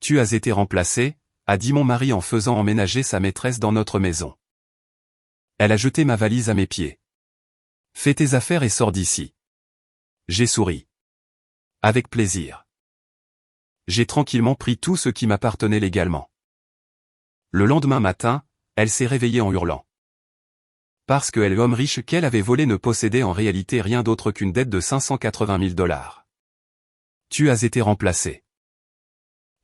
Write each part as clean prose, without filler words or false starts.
Tu as été remplacé, a dit mon mari en faisant emménager sa maîtresse dans notre maison. Elle a jeté ma valise à mes pieds. Fais tes affaires et sors d'ici. J'ai souri. Avec plaisir. J'ai tranquillement pris tout ce qui m'appartenait légalement. Le lendemain matin, elle s'est réveillée en hurlant. Parce que l'homme riche qu'elle avait volé ne possédait en réalité rien d'autre qu'une dette de 580 000 $. Tu as été remplacé.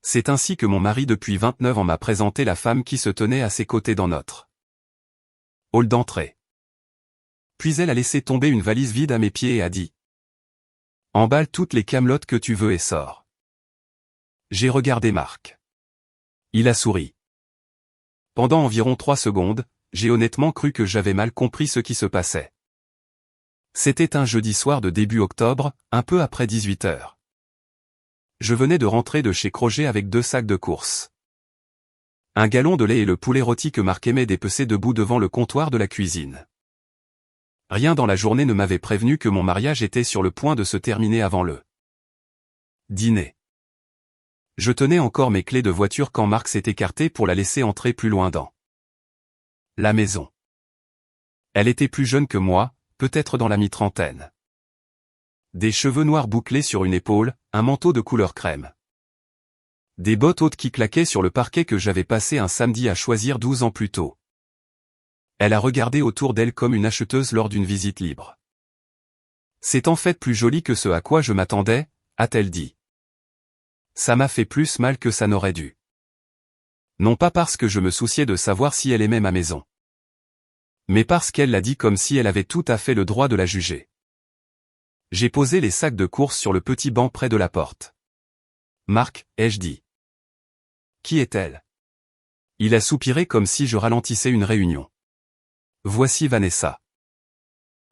C'est ainsi que mon mari depuis 29 ans m'a présenté la femme qui se tenait à ses côtés dans notre hall d'entrée. Puis elle a laissé tomber une valise vide à mes pieds et a dit « Emballe toutes les camelotes que tu veux et sors. » J'ai regardé Marc. Il a souri. Pendant environ 3 secondes, j'ai honnêtement cru que j'avais mal compris ce qui se passait. C'était un jeudi soir de début octobre, un peu après 18 h. Je venais de rentrer de chez Kroger avec 2 sacs de courses. Un gallon de lait et le poulet rôti que Marc aimait dépecer debout devant le comptoir de la cuisine. Rien dans la journée ne m'avait prévenu que mon mariage était sur le point de se terminer avant le dîner. Je tenais encore mes clés de voiture quand Marc s'est écarté pour la laisser entrer plus loin dans la maison. Elle était plus jeune que moi, peut-être dans la mi-trentaine. Des cheveux noirs bouclés sur une épaule, un manteau de couleur crème. Des bottes hautes qui claquaient sur le parquet que j'avais passé un samedi à choisir 12 ans plus tôt. Elle a regardé autour d'elle comme une acheteuse lors d'une visite libre. C'est en fait plus joli que ce à quoi je m'attendais, a-t-elle dit. Ça m'a fait plus mal que ça n'aurait dû. Non pas parce que je me souciais de savoir si elle aimait ma maison. Mais parce qu'elle l'a dit comme si elle avait tout à fait le droit de la juger. J'ai posé les sacs de courses sur le petit banc près de la porte. Marc, ai-je dit. Qui est-elle? Il a soupiré comme si je ralentissais une réunion. Voici Vanessa.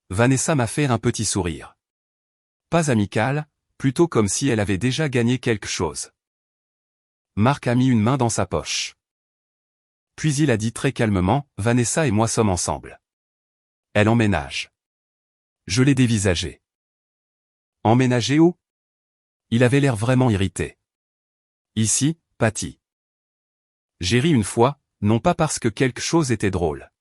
Vanessa m'a fait un petit sourire. Pas amical, plutôt comme si elle avait déjà gagné quelque chose. Marc a mis une main dans sa poche. Puis il a dit très calmement, Vanessa et moi sommes ensemble. Elle emménage. Je l'ai dévisagé. Emménager où? Il avait l'air vraiment irrité. Ici, Patty. J'ai ri une fois, non pas parce que quelque chose était drôle.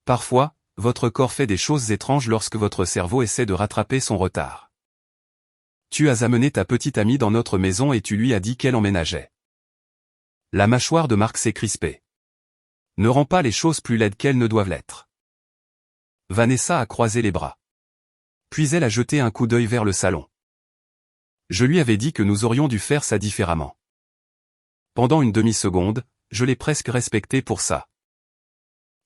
Parfois, votre corps fait des choses étranges lorsque votre cerveau essaie de rattraper son retard. Tu as amené ta petite amie dans notre maison et tu lui as dit qu'elle emménageait. La mâchoire de Marc s'est crispée. Ne rends pas les choses plus laides qu'elles ne doivent l'être. Vanessa a croisé les bras. Puis elle a jeté un coup d'œil vers le salon. Je lui avais dit que nous aurions dû faire ça différemment. Pendant une demi-seconde, je l'ai presque respectée pour ça.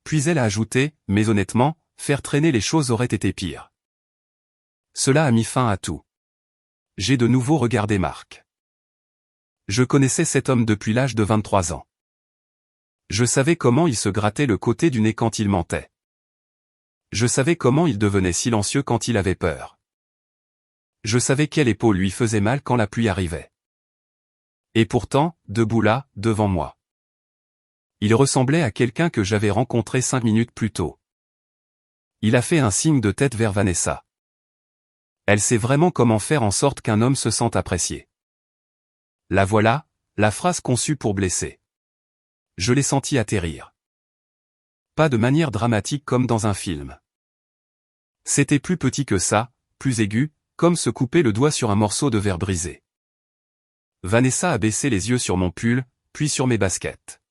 Puis elle a ajouté, mais honnêtement, faire traîner les choses aurait été pire. Cela a mis fin à tout. J'ai de nouveau regardé Marc. Je connaissais cet homme depuis l'âge de 23 ans. Je savais comment il se grattait le côté du nez quand il mentait. Je savais comment il devenait silencieux quand il avait peur. Je savais quelle épaule lui faisait mal quand la pluie arrivait. Et pourtant, debout là, devant moi. Il ressemblait à quelqu'un que j'avais rencontré 5 minutes plus tôt. Il a fait un signe de tête vers Vanessa. Elle sait vraiment comment faire en sorte qu'un homme se sente apprécié. La voilà, la phrase conçue pour blesser. Je l'ai senti atterrir. Pas de manière dramatique comme dans un film. C'était plus petit que ça, plus aigu, comme se couper le doigt sur un morceau de verre brisé. Vanessa a baissé les yeux sur mon pull, puis sur mes baskets.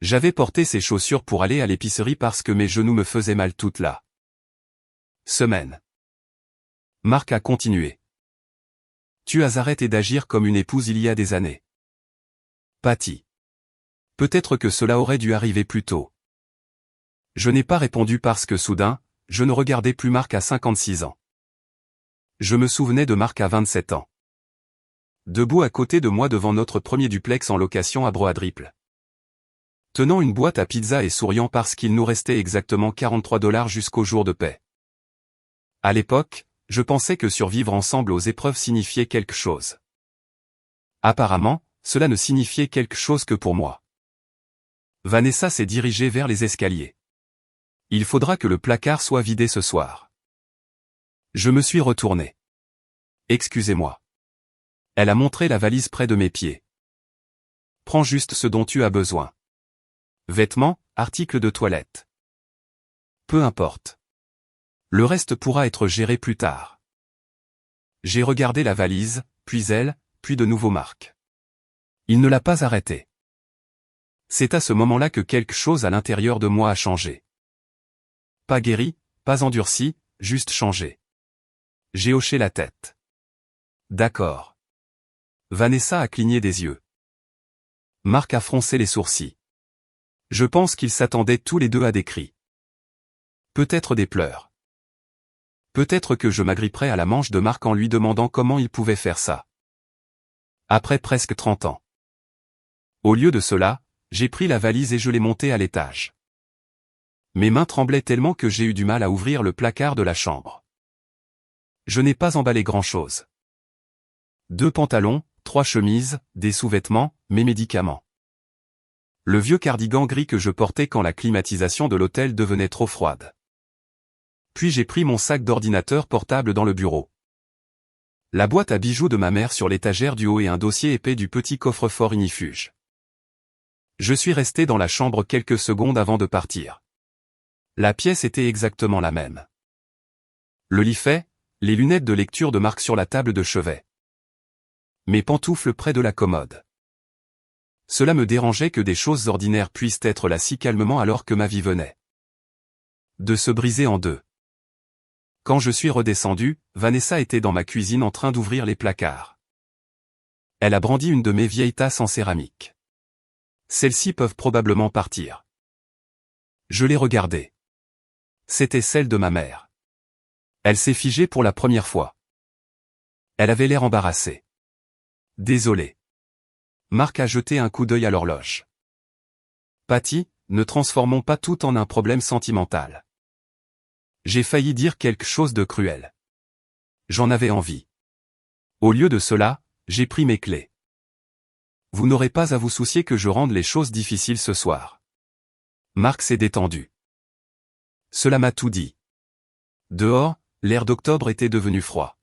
J'avais porté ces chaussures pour aller à l'épicerie parce que mes genoux me faisaient mal toute la semaine. Marc a continué. Tu as arrêté d'agir comme une épouse il y a des années. Patty. Peut-être que cela aurait dû arriver plus tôt. Je n'ai pas répondu parce que soudain, je ne regardais plus Marc à 56 ans. Je me souvenais de Marc à 27 ans. Debout à côté de moi devant notre premier duplex en location à Broadripple. Tenant une boîte à pizza et souriant parce qu'il nous restait exactement 43 $ jusqu'au jour de paie. À l'époque, je pensais que survivre ensemble aux épreuves signifiait quelque chose. Apparemment, cela ne signifiait quelque chose que pour moi. Vanessa s'est dirigée vers les escaliers. Il faudra que le placard soit vidé ce soir. Je me suis retourné. Excusez-moi. Elle a montré la valise près de mes pieds. Prends juste ce dont tu as besoin. Vêtements, articles de toilette. Peu importe. Le reste pourra être géré plus tard. J'ai regardé la valise, puis elle, puis de nouveau Marc. Il ne l'a pas arrêté. C'est à ce moment-là que quelque chose à l'intérieur de moi a changé. Pas guéri, pas endurci, juste changé. J'ai hoché la tête. D'accord. Vanessa a cligné des yeux. Marc a froncé les sourcils. Je pense qu'ils s'attendaient tous les deux à des cris. Peut-être des pleurs. Peut-être que je m'agripperais à la manche de Marc en lui demandant comment il pouvait faire ça. Après presque 30 ans. Au lieu de cela, j'ai pris la valise et je l'ai montée à l'étage. Mes mains tremblaient tellement que j'ai eu du mal à ouvrir le placard de la chambre. Je n'ai pas emballé grand-chose. 2 pantalons, 3 chemises, des sous-vêtements, mes médicaments. Le vieux cardigan gris que je portais quand la climatisation de l'hôtel devenait trop froide. Puis j'ai pris mon sac d'ordinateur portable dans le bureau. La boîte à bijoux de ma mère sur l'étagère du haut et un dossier épais du petit coffre-fort ignifuge. Je suis resté dans la chambre quelques secondes avant de partir. La pièce était exactement la même. Le lit fait, les lunettes de lecture de Marc sur la table de chevet. Mes pantoufles près de la commode. Cela me dérangeait que des choses ordinaires puissent être là si calmement alors que ma vie venait de se briser en deux. Quand je suis redescendu, Vanessa était dans ma cuisine en train d'ouvrir les placards. Elle a brandi une de mes vieilles tasses en céramique. Celles-ci peuvent probablement partir. Je l'ai regardée. C'était celle de ma mère. Elle s'est figée pour la première fois. Elle avait l'air embarrassée. Désolé. Marc a jeté un coup d'œil à l'horloge. Patty, ne transformons pas tout en un problème sentimental. J'ai failli dire quelque chose de cruel. J'en avais envie. Au lieu de cela, j'ai pris mes clés. Vous n'aurez pas à vous soucier que je rende les choses difficiles ce soir. Marc s'est détendu. Cela m'a tout dit. Dehors, l'air d'octobre était devenu froid.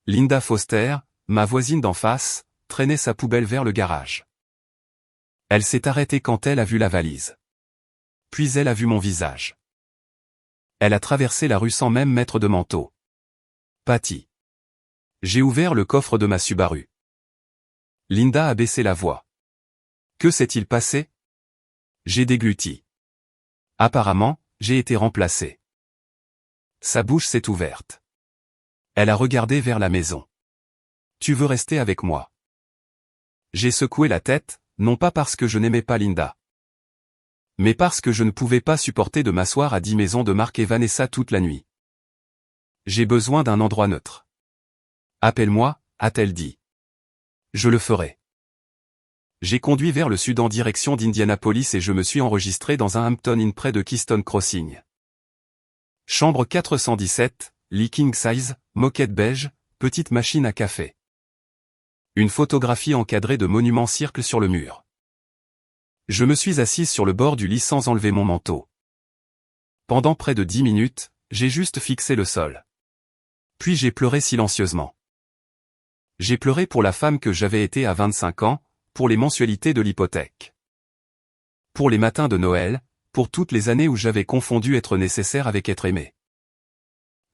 Linda Foster, ma voisine d'en face, traînait sa poubelle vers le garage. Elle s'est arrêtée quand elle a vu la valise. Puis elle a vu mon visage. Elle a traversé la rue sans même mettre de manteau. Patty. J'ai ouvert le coffre de ma Subaru. Linda a baissé la voix. Que s'est-il passé? J'ai dégluti. Apparemment, j'ai été remplacé. Sa bouche s'est ouverte. Elle a regardé vers la maison. Tu veux rester avec moi? J'ai secoué la tête, non pas parce que je n'aimais pas Linda, mais parce que je ne pouvais pas supporter de m'asseoir à 10 maisons de Marc et Vanessa toute la nuit. J'ai besoin d'un endroit neutre. Appelle-moi, a-t-elle dit. Je le ferai. J'ai conduit vers le sud en direction d'Indianapolis et je me suis enregistré dans un Hampton Inn près de Keystone Crossing. Chambre 417, lit king size, moquette beige, petite machine à café. Une photographie encadrée de monuments circle sur le mur. Je me suis assise sur le bord du lit sans enlever mon manteau. Pendant près de 10 minutes, j'ai juste fixé le sol. Puis j'ai pleuré silencieusement. J'ai pleuré pour la femme que j'avais été à 25 ans, pour les mensualités de l'hypothèque. Pour les matins de Noël, pour toutes les années où j'avais confondu être nécessaire avec être aimé.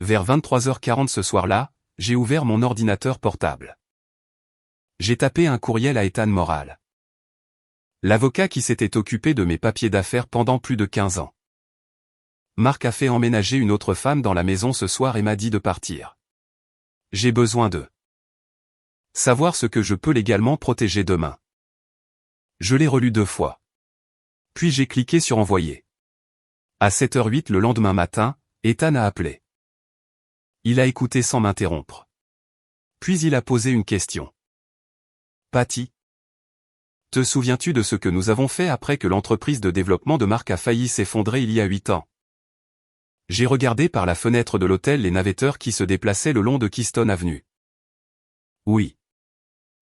Vers 23h40 ce soir-là, j'ai ouvert mon ordinateur portable. J'ai tapé un courriel à Ethan Morale. L'avocat qui s'était occupé de mes papiers d'affaires pendant plus de 15 ans. Marc a fait emménager une autre femme dans la maison ce soir et m'a dit de partir. J'ai besoin de savoir ce que je peux légalement protéger demain. Je l'ai relu 2 fois. Puis j'ai cliqué sur envoyer. À 7h08 le lendemain matin, Ethan a appelé. Il a écouté sans m'interrompre. Puis il a posé une question. Patty, te souviens-tu de ce que nous avons fait après que l'entreprise de développement de Marc a failli s'effondrer il y a 8 ans? J'ai regardé par la fenêtre de l'hôtel les navetteurs qui se déplaçaient le long de Keystone Avenue. Oui.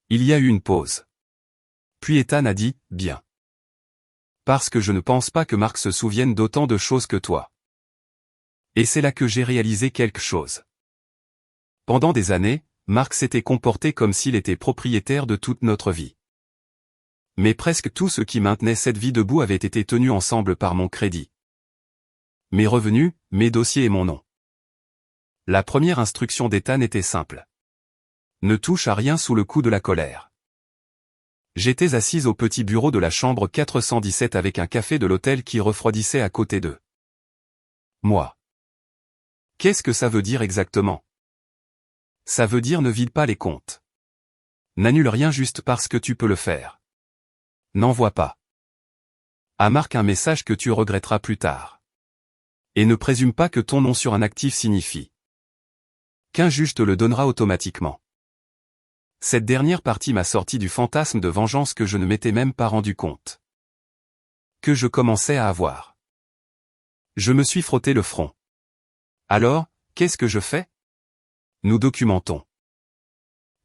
Il y a eu une pause. Puis Ethan a dit, bien. Parce que je ne pense pas que Marc se souvienne d'autant de choses que toi. Et c'est là que j'ai réalisé quelque chose. Pendant des années, Marc s'était comporté comme s'il était propriétaire de toute notre vie. Mais presque tout ce qui maintenait cette vie debout avait été tenu ensemble par mon crédit. Mes revenus, mes dossiers et mon nom. La première instruction d'Ethan était simple. Ne touche à rien sous le coup de la colère. J'étais assise au petit bureau de la chambre 417 avec un café de l'hôtel qui refroidissait à côté d'eux. Moi. Qu'est-ce que ça veut dire exactement? Ça veut dire ne vide pas les comptes. N'annule rien juste parce que tu peux le faire. N'envoie pas à Marc un message que tu regretteras plus tard. Et ne présume pas que ton nom sur un actif signifie qu'un juge te le donnera automatiquement. Cette dernière partie m'a sorti du fantasme de vengeance que je ne m'étais même pas rendu compte que je commençais à avoir. Je me suis frotté le front. Alors, qu'est-ce que je fais? Nous documentons.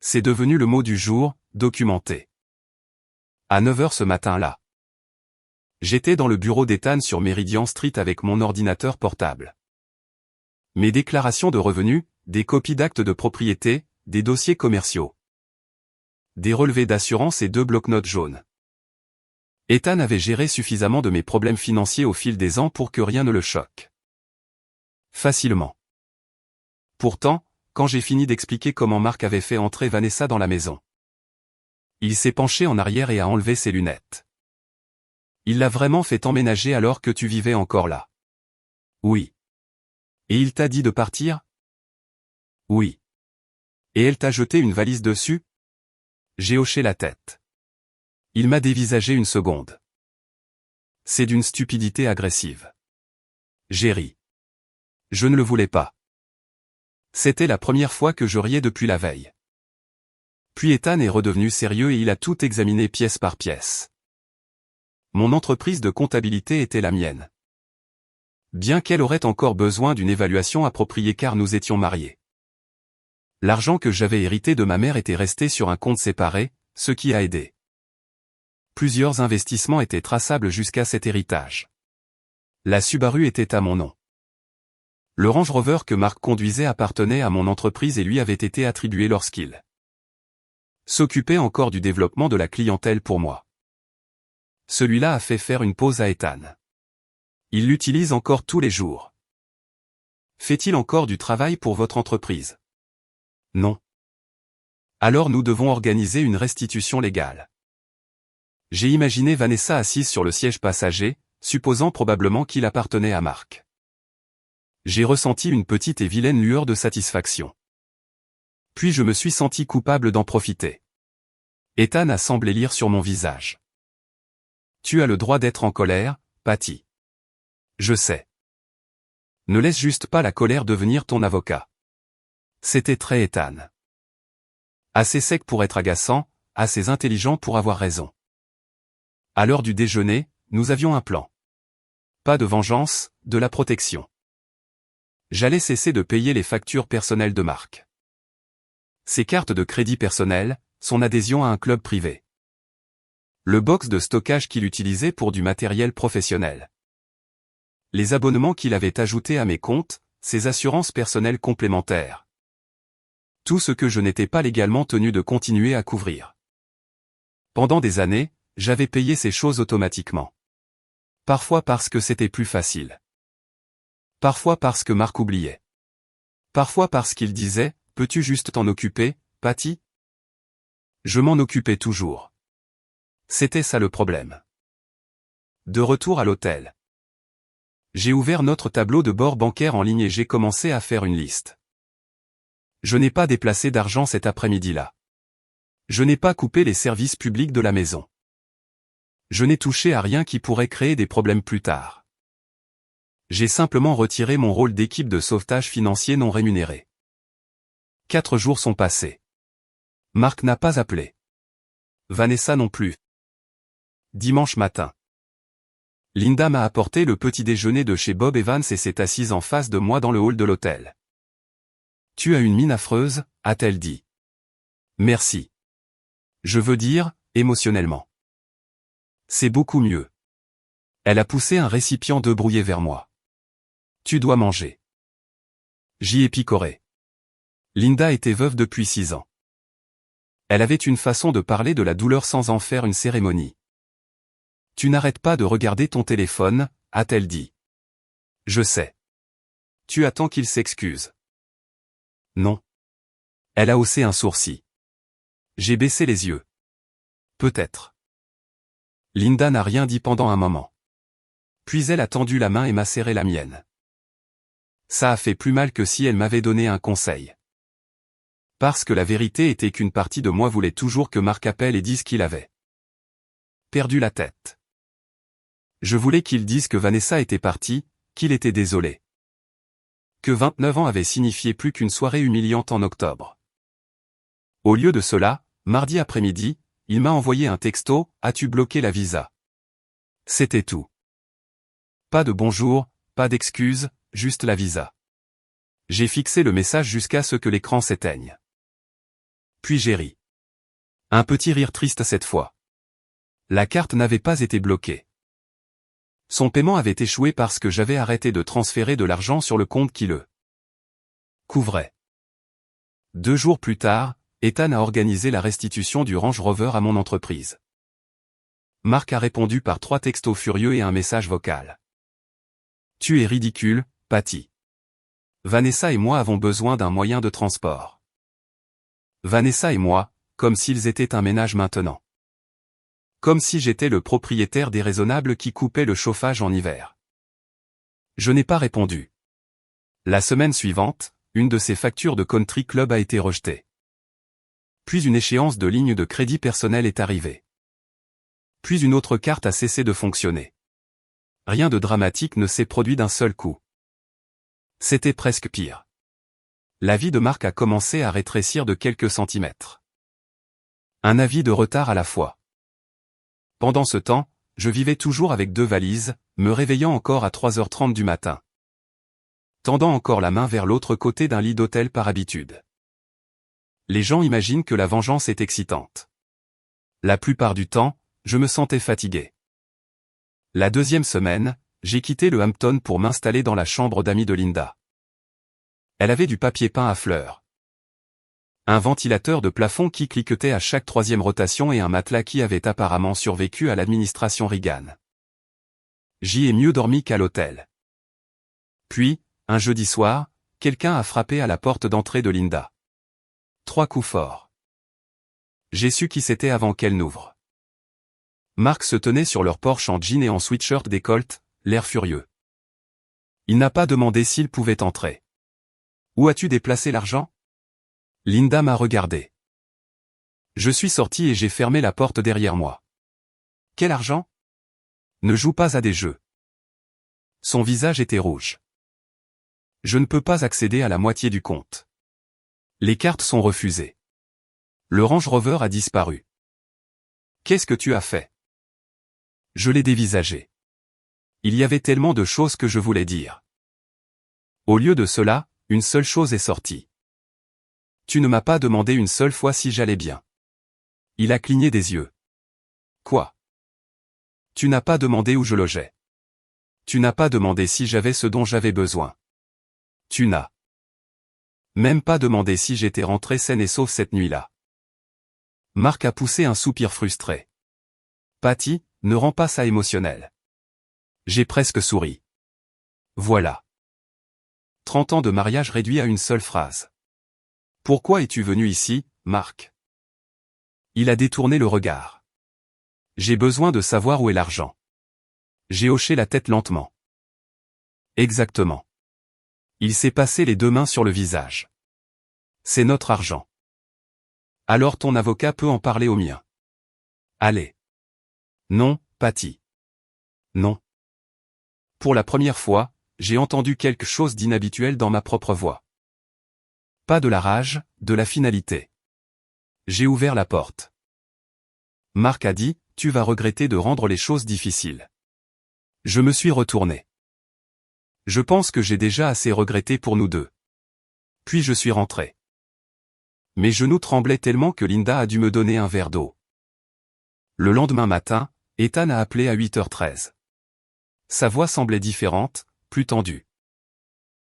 C'est devenu le mot du jour, documenter. À 9 h ce matin-là. J'étais dans le bureau d'Ethan sur Meridian Street avec mon ordinateur portable. Mes déclarations de revenus, des copies d'actes de propriété, des dossiers commerciaux. Des relevés d'assurance et 2 bloc-notes jaunes. Ethan avait géré suffisamment de mes problèmes financiers au fil des ans pour que rien ne le choque. Facilement. Pourtant, quand j'ai fini d'expliquer comment Marc avait fait entrer Vanessa dans la maison, il s'est penché en arrière et a enlevé ses lunettes. Il l'a vraiment fait emménager alors que tu vivais encore là? Oui. Et il t'a dit de partir? Oui. Et elle t'a jeté une valise dessus? J'ai hoché la tête. Il m'a dévisagé une seconde. C'est d'une stupidité agressive. J'ai ri. Je ne le voulais pas. C'était la première fois que je riais depuis la veille. Puis Ethan est redevenu sérieux et il a tout examiné pièce par pièce. Mon entreprise de comptabilité était la mienne. Bien qu'elle aurait encore besoin d'une évaluation appropriée car nous étions mariés. L'argent que j'avais hérité de ma mère était resté sur un compte séparé, ce qui a aidé. Plusieurs investissements étaient traçables jusqu'à cet héritage. La Subaru était à mon nom. Le Range Rover que Marc conduisait appartenait à mon entreprise et lui avait été attribué lorsqu'il s'occupait encore du développement de la clientèle pour moi. Celui-là a fait faire une pause à Ethan. Il l'utilise encore tous les jours. Fait-il encore du travail pour votre entreprise? Non. Alors nous devons organiser une restitution légale. J'ai imaginé Vanessa assise sur le siège passager, supposant probablement qu'il appartenait à Marc. J'ai ressenti une petite et vilaine lueur de satisfaction. Puis je me suis senti coupable d'en profiter. Ethan a semblé lire sur mon visage. Tu as le droit d'être en colère, Patty. Je sais. Ne laisse juste pas la colère devenir ton avocat. C'était très Ethan. Assez sec pour être agaçant, assez intelligent pour avoir raison. À l'heure du déjeuner, nous avions un plan. Pas de vengeance, de la protection. J'allais cesser de payer les factures personnelles de Marc. Ses cartes de crédit personnel, son adhésion à un club privé. Le box de stockage qu'il utilisait pour du matériel professionnel. Les abonnements qu'il avait ajoutés à mes comptes, ses assurances personnelles complémentaires. Tout ce que je n'étais pas légalement tenu de continuer à couvrir. Pendant des années, j'avais payé ces choses automatiquement. Parfois parce que c'était plus facile. Parfois parce que Marc oubliait. Parfois parce qu'il disait, peux-tu juste t'en occuper, Patty? Je m'en occupais toujours. C'était ça le problème. De retour à l'hôtel. J'ai ouvert notre tableau de bord bancaire en ligne et j'ai commencé à faire une liste. Je n'ai pas déplacé d'argent cet après-midi-là. Je n'ai pas coupé les services publics de la maison. Je n'ai touché à rien qui pourrait créer des problèmes plus tard. J'ai simplement retiré mon rôle d'équipe de sauvetage financier non rémunéré. 4 jours sont passés. Marc n'a pas appelé. Vanessa non plus. Dimanche matin. Linda m'a apporté le petit déjeuner de chez Bob Evans et s'est assise en face de moi dans le hall de l'hôtel. Tu as une mine affreuse, a-t-elle dit. Merci. Je veux dire, émotionnellement. C'est beaucoup mieux. Elle a poussé un récipient d'œufs brouillés vers moi. Tu dois manger. J'y ai picoré. Linda était veuve depuis 6 ans. Elle avait une façon de parler de la douleur sans en faire une cérémonie. Tu n'arrêtes pas de regarder ton téléphone, a-t-elle dit. Je sais. Tu attends qu'il s'excuse. Non. Elle a haussé un sourcil. J'ai baissé les yeux. Peut-être. Linda n'a rien dit pendant un moment. Puis elle a tendu la main et m'a serré la mienne. Ça a fait plus mal que si elle m'avait donné un conseil. Parce que la vérité était qu'une partie de moi voulait toujours que Marc appelle et dise qu'il avait perdu la tête. Je voulais qu'il dise que Vanessa était partie, qu'il était désolé. Que 29 ans avait signifié plus qu'une soirée humiliante en octobre. Au lieu de cela, mardi après-midi, il m'a envoyé un texto, « As-tu bloqué la visa ?» C'était tout. Pas de bonjour, pas d'excuses, juste la visa. J'ai fixé le message jusqu'à ce que l'écran s'éteigne. Puis j'ai ri. Un petit rire triste cette fois. La carte n'avait pas été bloquée. Son paiement avait échoué parce que j'avais arrêté de transférer de l'argent sur le compte qui le couvrait. 2 jours plus tard, Ethan a organisé la restitution du Range Rover à mon entreprise. Marc a répondu par 3 textos furieux et un message vocal. Tu es ridicule, Patty. Vanessa et moi avons besoin d'un moyen de transport. Vanessa et moi, comme s'ils étaient un ménage maintenant. Comme si j'étais le propriétaire déraisonnable qui coupait le chauffage en hiver. Je n'ai pas répondu. La semaine suivante, une de ses factures de country club a été rejetée. Puis une échéance de ligne de crédit personnel est arrivée. Puis une autre carte a cessé de fonctionner. Rien de dramatique ne s'est produit d'un seul coup. C'était presque pire. La vie de Marc a commencé à rétrécir de quelques centimètres. Un avis de retard à la fois. Pendant ce temps, je vivais toujours avec 2 valises, me réveillant encore à 3h30 du matin. Tendant encore la main vers l'autre côté d'un lit d'hôtel par habitude. Les gens imaginent que la vengeance est excitante. La plupart du temps, je me sentais fatigué. La 2e semaine, j'ai quitté le Hampton pour m'installer dans la chambre d'amis de Linda. Elle avait du papier peint à fleurs. Un ventilateur de plafond qui cliquetait à chaque 3e rotation et un matelas qui avait apparemment survécu à l'administration Reagan. J'y ai mieux dormi qu'à l'hôtel. Puis, un jeudi soir, quelqu'un a frappé à la porte d'entrée de Linda. 3 coups forts. J'ai su qui c'était avant qu'elle n'ouvre. Marc se tenait sur leur porche en jean et en sweatshirt des Colts, l'air furieux. Il n'a pas demandé s'il pouvait entrer. Où as-tu déplacé l'argent ? Linda m'a regardé. Je suis sorti et j'ai fermé la porte derrière moi. Quel argent ? Ne joue pas à des jeux. Son visage était rouge. Je ne peux pas accéder à la moitié du compte. Les cartes sont refusées. Le Range Rover a disparu. Qu'est-ce que tu as fait ? Je l'ai dévisagé. Il y avait tellement de choses que je voulais dire. Au lieu de cela, une seule chose est sortie. Tu ne m'as pas demandé une seule fois si j'allais bien. Il a cligné des yeux. Quoi ? Tu n'as pas demandé où je logeais. Tu n'as pas demandé si j'avais ce dont j'avais besoin. Tu n'as même pas demandé si j'étais rentré saine et sauve cette nuit-là. Marc a poussé un soupir frustré. Patty, ne rends pas ça émotionnel. J'ai presque souri. Voilà. 30 ans de mariage réduit à une seule phrase. Pourquoi es-tu venu ici, Marc ? Il a détourné le regard. J'ai besoin de savoir où est l'argent. J'ai hoché la tête lentement. Exactement. Il s'est passé les 2 mains sur le visage. C'est notre argent. Alors ton avocat peut en parler au mien. Allez. Non, Patty. Non. Pour la première fois, j'ai entendu quelque chose d'inhabituel dans ma propre voix. Pas de la rage, de la finalité. J'ai ouvert la porte. Marc a dit, tu vas regretter de rendre les choses difficiles. Je me suis retourné. Je pense que j'ai déjà assez regretté pour nous deux. Puis je suis rentré. Mes genoux tremblaient tellement que Linda a dû me donner un verre d'eau. Le lendemain matin, Ethan a appelé à 8h13. Sa voix semblait différente, plus tendue.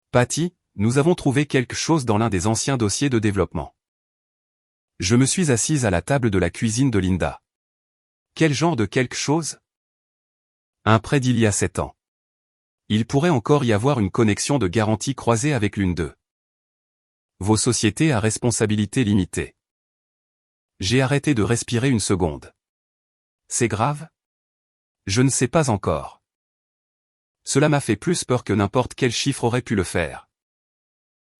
Patty, nous avons trouvé quelque chose dans l'un des anciens dossiers de développement. Je me suis assise à la table de la cuisine de Linda. Quel genre de quelque chose ? Un prêt d'il y a 7 ans. Il pourrait encore y avoir une connexion de garantie croisée avec l'une d'eux. Vos sociétés à responsabilité limitée. J'ai arrêté de respirer une seconde. C'est grave? Je ne sais pas encore. Cela m'a fait plus peur que n'importe quel chiffre aurait pu le faire.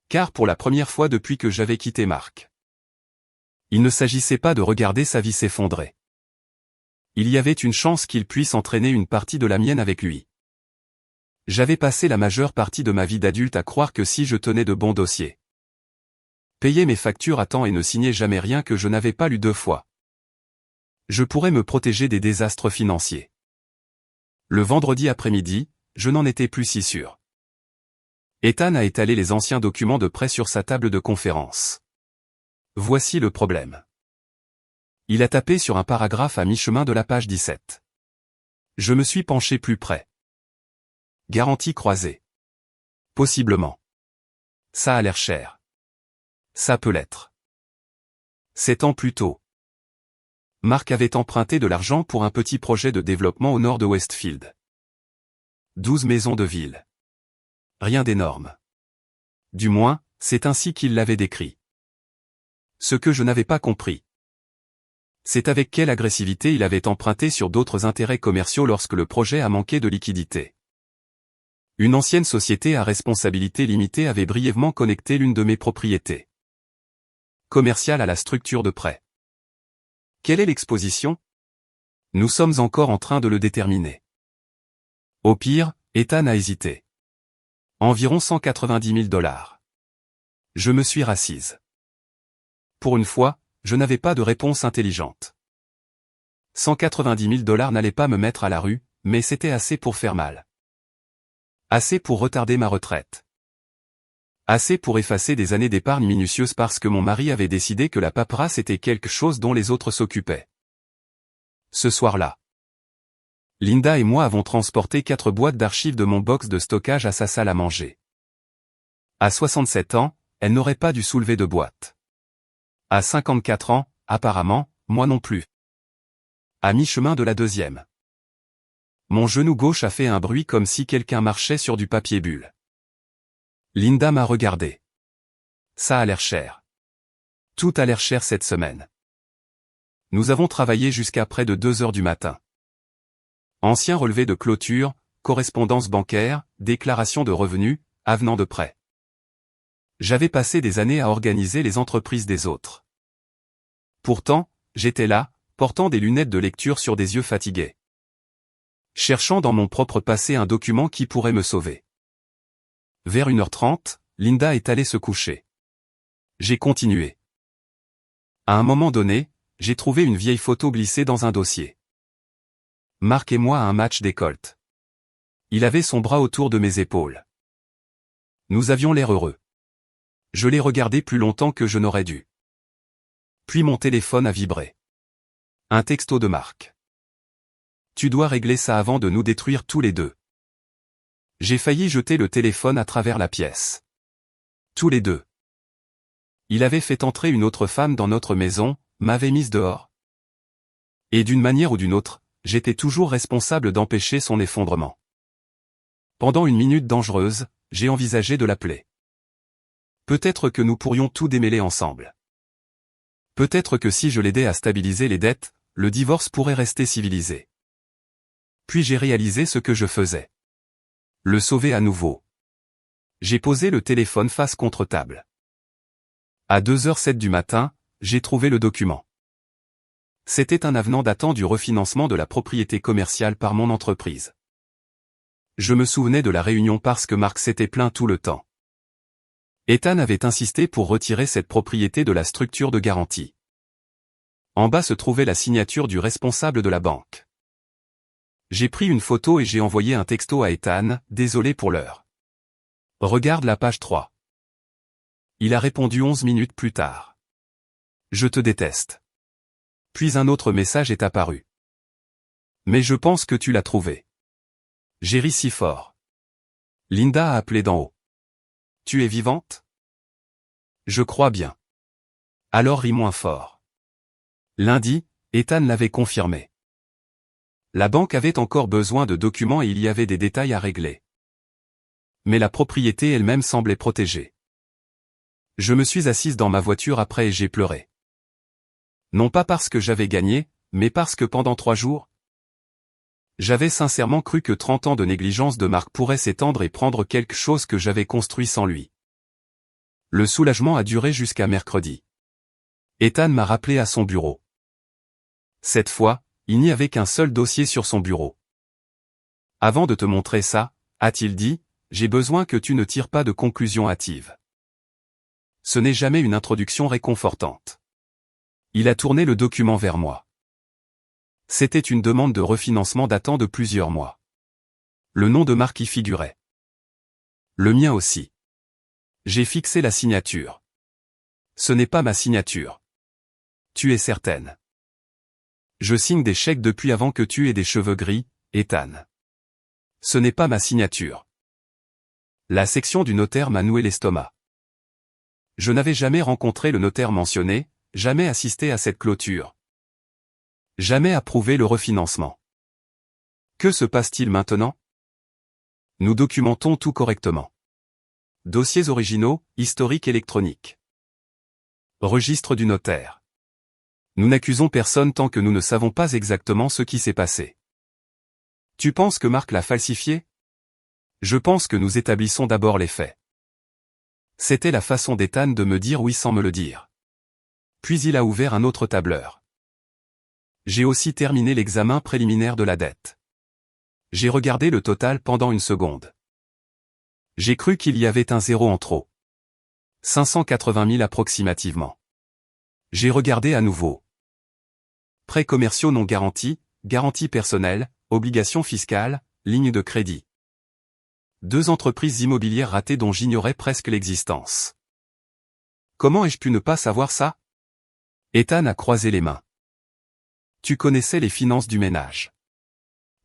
Car pour la première fois depuis que j'avais quitté Marc, il ne s'agissait pas de regarder sa vie s'effondrer. Il y avait une chance qu'il puisse entraîner une partie de la mienne avec lui. J'avais passé la majeure partie de ma vie d'adulte à croire que si je tenais de bons dossiers, payais mes factures à temps et ne signais jamais rien que je n'avais pas lu 2 fois, je pourrais me protéger des désastres financiers. Le vendredi après-midi, je n'en étais plus si sûr. Ethan a étalé les anciens documents de prêt sur sa table de conférence. Voici le problème. Il a tapé sur un paragraphe à mi-chemin de la page 17. Je me suis penché plus près. Garantie croisée. Possiblement. Ça a l'air cher. Ça peut l'être. 7 ans plus tôt, Marc avait emprunté de l'argent pour un petit projet de développement au nord de Westfield. 12 maisons de ville. Rien d'énorme. Du moins, c'est ainsi qu'il l'avait décrit. Ce que je n'avais pas compris, c'est avec quelle agressivité il avait emprunté sur d'autres intérêts commerciaux lorsque le projet a manqué de liquidité. Une ancienne société à responsabilité limitée avait brièvement connecté l'une de mes propriétés commerciales à la structure de prêt. Quelle est l'exposition? Nous sommes encore en train de le déterminer. Au pire, Ethan a hésité. Environ 190 000 $. Je me suis rassise. Pour une fois, je n'avais pas de réponse intelligente. 190 000 $ n'allait pas me mettre à la rue, mais c'était assez pour faire mal. Assez pour retarder ma retraite. Assez pour effacer des années d'épargne minutieuse parce que mon mari avait décidé que la paperasse était quelque chose dont les autres s'occupaient. Ce soir-là, Linda et moi avons transporté 4 boîtes d'archives de mon box de stockage à sa salle à manger. À 67 ans, elle n'aurait pas dû soulever de boîte. À 54 ans, apparemment, moi non plus. À mi-chemin de la deuxième, mon genou gauche a fait un bruit comme si quelqu'un marchait sur du papier bulle. Linda m'a regardé. Ça a l'air cher. Tout a l'air cher cette semaine. Nous avons travaillé jusqu'à près de 2 heures du matin. Ancien relevé de clôture, correspondance bancaire, déclaration de revenus, avenant de prêt. J'avais passé des années à organiser les entreprises des autres. Pourtant, j'étais là, portant des lunettes de lecture sur des yeux fatigués. Cherchant dans mon propre passé un document qui pourrait me sauver. Vers 1h30, Linda est allée se coucher. J'ai continué. À un moment donné, j'ai trouvé une vieille photo glissée dans un dossier. Marc et moi à un match des Colts. Il avait son bras autour de mes épaules. Nous avions l'air heureux. Je l'ai regardé plus longtemps que je n'aurais dû. Puis mon téléphone a vibré. Un texto de Marc. Tu dois régler ça avant de nous détruire tous les deux. J'ai failli jeter le téléphone à travers la pièce. Tous les deux. Il avait fait entrer une autre femme dans notre maison, m'avait mise dehors. Et d'une manière ou d'une autre, j'étais toujours responsable d'empêcher son effondrement. Pendant une minute dangereuse, j'ai envisagé de l'appeler. Peut-être que nous pourrions tout démêler ensemble. Peut-être que si je l'aidais à stabiliser les dettes, le divorce pourrait rester civilisé. Puis j'ai réalisé ce que je faisais. Le sauver à nouveau. J'ai posé le téléphone face contre table. À 2h07 du matin, j'ai trouvé le document. C'était un avenant datant du refinancement de la propriété commerciale par mon entreprise. Je me souvenais de la réunion parce que Marc s'était plaint tout le temps. Ethan avait insisté pour retirer cette propriété de la structure de garantie. En bas se trouvait la signature du responsable de la banque. J'ai pris une photo et j'ai envoyé un texto à Ethan, désolé pour l'heure. Regarde la page 3. Il a répondu 11 minutes plus tard. Je te déteste. Puis un autre message est apparu. Mais je pense que tu l'as trouvé. J'ai ri si fort. Linda a appelé d'en haut. Tu es vivante? Je crois bien. Alors ris moins fort. Lundi, Ethan l'avait confirmé. La banque avait encore besoin de documents et il y avait des détails à régler. Mais la propriété elle-même semblait protégée. Je me suis assise dans ma voiture après et j'ai pleuré. Non pas parce que j'avais gagné, mais parce que pendant 3 jours, j'avais sincèrement cru que 30 ans de négligence de Marc pourraient s'étendre et prendre quelque chose que j'avais construit sans lui. Le soulagement a duré jusqu'à mercredi. Ethan m'a rappelé à son bureau. Cette fois, il n'y avait qu'un seul dossier sur son bureau. Avant de te montrer ça, a-t-il dit, j'ai besoin que tu ne tires pas de conclusions hâtives. Ce n'est jamais une introduction réconfortante. Il a tourné le document vers moi. C'était une demande de refinancement datant de plusieurs mois. Le nom de Marc y figurait. Le mien aussi. J'ai fixé la signature. Ce n'est pas ma signature. Tu es certaine. Je signe des chèques depuis avant que tu aies des cheveux gris, Ethan. Ce n'est pas ma signature. La section du notaire m'a noué l'estomac. Je n'avais jamais rencontré le notaire mentionné, jamais assisté à cette clôture. Jamais approuvé le refinancement. Que se passe-t-il maintenant? Nous documentons tout correctement. Dossiers originaux, historique électronique. Registre du notaire. Nous n'accusons personne tant que nous ne savons pas exactement ce qui s'est passé. Tu penses que Marc l'a falsifié? Je pense que nous établissons d'abord les faits. C'était la façon d'Ethan de me dire oui sans me le dire. Puis il a ouvert un autre tableur. J'ai aussi terminé l'examen préliminaire de la dette. J'ai regardé le total pendant une seconde. J'ai cru qu'il y avait un zéro en trop. 580 000 approximativement. J'ai regardé à nouveau. Prêts commerciaux non garantis, garantie personnelle, obligations fiscales, ligne de crédit. 2 entreprises immobilières ratées dont j'ignorais presque l'existence. Comment ai-je pu ne pas savoir ça? Ethan a croisé les mains. Tu connaissais les finances du ménage.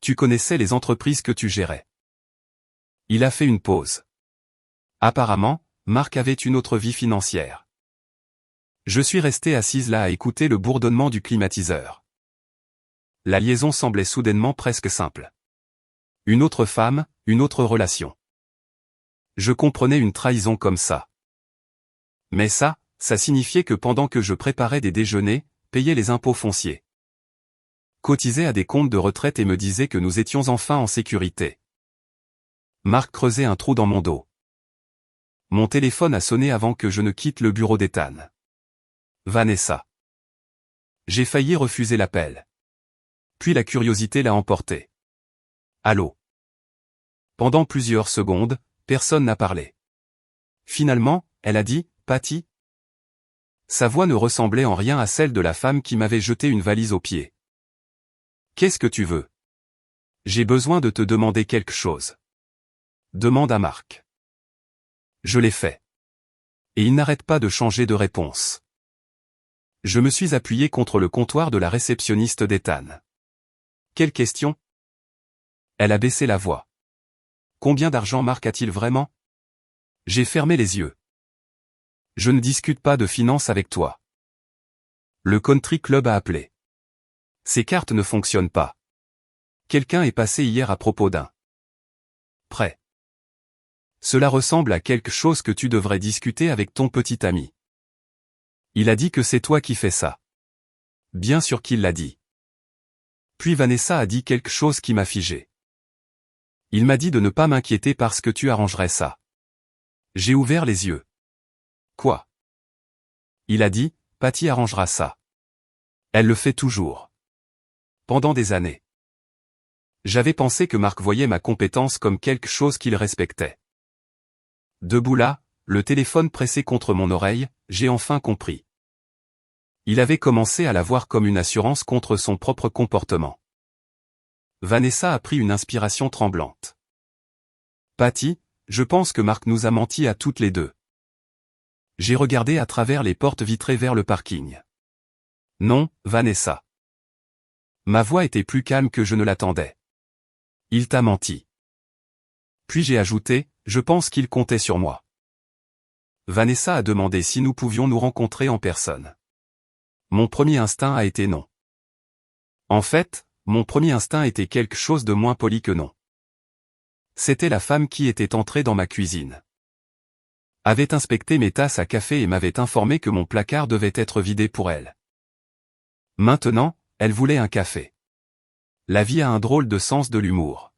Tu connaissais les entreprises que tu gérais. Il a fait une pause. Apparemment, Marc avait une autre vie financière. Je suis restée assise là à écouter le bourdonnement du climatiseur. La liaison semblait soudainement presque simple. Une autre femme, une autre relation. Je comprenais une trahison comme ça. Mais ça signifiait que pendant que je préparais des déjeuners, payais les impôts fonciers, cotisais à des comptes de retraite et me disais que nous étions enfin en sécurité. Marc creusait un trou dans mon dos. Mon téléphone a sonné avant que je ne quitte le bureau d'Ethan. Vanessa. J'ai failli refuser l'appel. Puis la curiosité l'a emporté. Allô. Pendant plusieurs secondes, personne n'a parlé. Finalement, elle a dit, Patty. Sa voix ne ressemblait en rien à celle de la femme qui m'avait jeté une valise aux pieds. Qu'est-ce que tu veux? J'ai besoin de te demander quelque chose. Demande à Marc. Je l'ai fait. Et il n'arrête pas de changer de réponse. Je me suis appuyé contre le comptoir de la réceptionniste d'Ethan. Quelle question? Elle a baissé la voix. Combien d'argent Marc a-t-il vraiment? J'ai fermé les yeux. Je ne discute pas de finances avec toi. Le country club a appelé. Ces cartes ne fonctionnent pas. Quelqu'un est passé hier à propos d'un prêt. Cela ressemble à quelque chose que tu devrais discuter avec ton petit ami. Il a dit que c'est toi qui fais ça. Bien sûr qu'il l'a dit. Puis Vanessa a dit quelque chose qui m'a figé. Il m'a dit de ne pas m'inquiéter parce que tu arrangerais ça. J'ai ouvert les yeux. Quoi? Il a dit, Patty arrangera ça. Elle le fait toujours. Pendant des années. J'avais pensé que Marc voyait ma compétence comme quelque chose qu'il respectait. Debout là, le téléphone pressé contre mon oreille, j'ai enfin compris. Il avait commencé à la voir comme une assurance contre son propre comportement. Vanessa a pris une inspiration tremblante. Patty, je pense que Marc nous a menti à toutes les deux. J'ai regardé à travers les portes vitrées vers le parking. Non, Vanessa. Ma voix était plus calme que je ne l'attendais. Il t'a menti. Puis j'ai ajouté, je pense qu'il comptait sur moi. Vanessa a demandé si nous pouvions nous rencontrer en personne. Mon premier instinct a été non. En fait, mon premier instinct était quelque chose de moins poli que non. C'était la femme qui était entrée dans ma cuisine. Avait inspecté mes tasses à café et m'avait informé que mon placard devait être vidé pour elle. Maintenant, elle voulait un café. La vie a un drôle de sens de l'humour.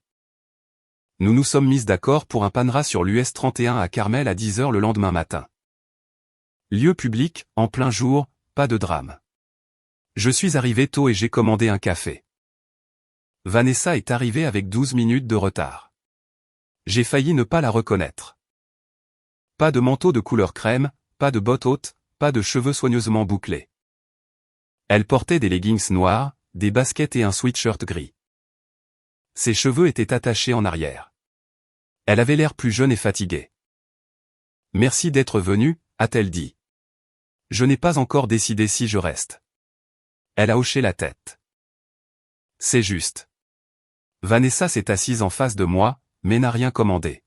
Nous nous sommes mis d'accord pour un paneras sur l'US 31 à Carmel à 10 h le lendemain matin. Lieu public, en plein jour, pas de drame. Je suis arrivé tôt et j'ai commandé un café. Vanessa est arrivée avec 12 minutes de retard. J'ai failli ne pas la reconnaître. Pas de manteau de couleur crème, pas de bottes hautes, pas de cheveux soigneusement bouclés. Elle portait des leggings noirs, des baskets et un sweatshirt gris. Ses cheveux étaient attachés en arrière. Elle avait l'air plus jeune et fatiguée. « Merci d'être venu », a-t-elle dit. « Je n'ai pas encore décidé si je reste. » Elle a hoché la tête. C'est juste. Vanessa s'est assise en face de moi, mais n'a rien commandé.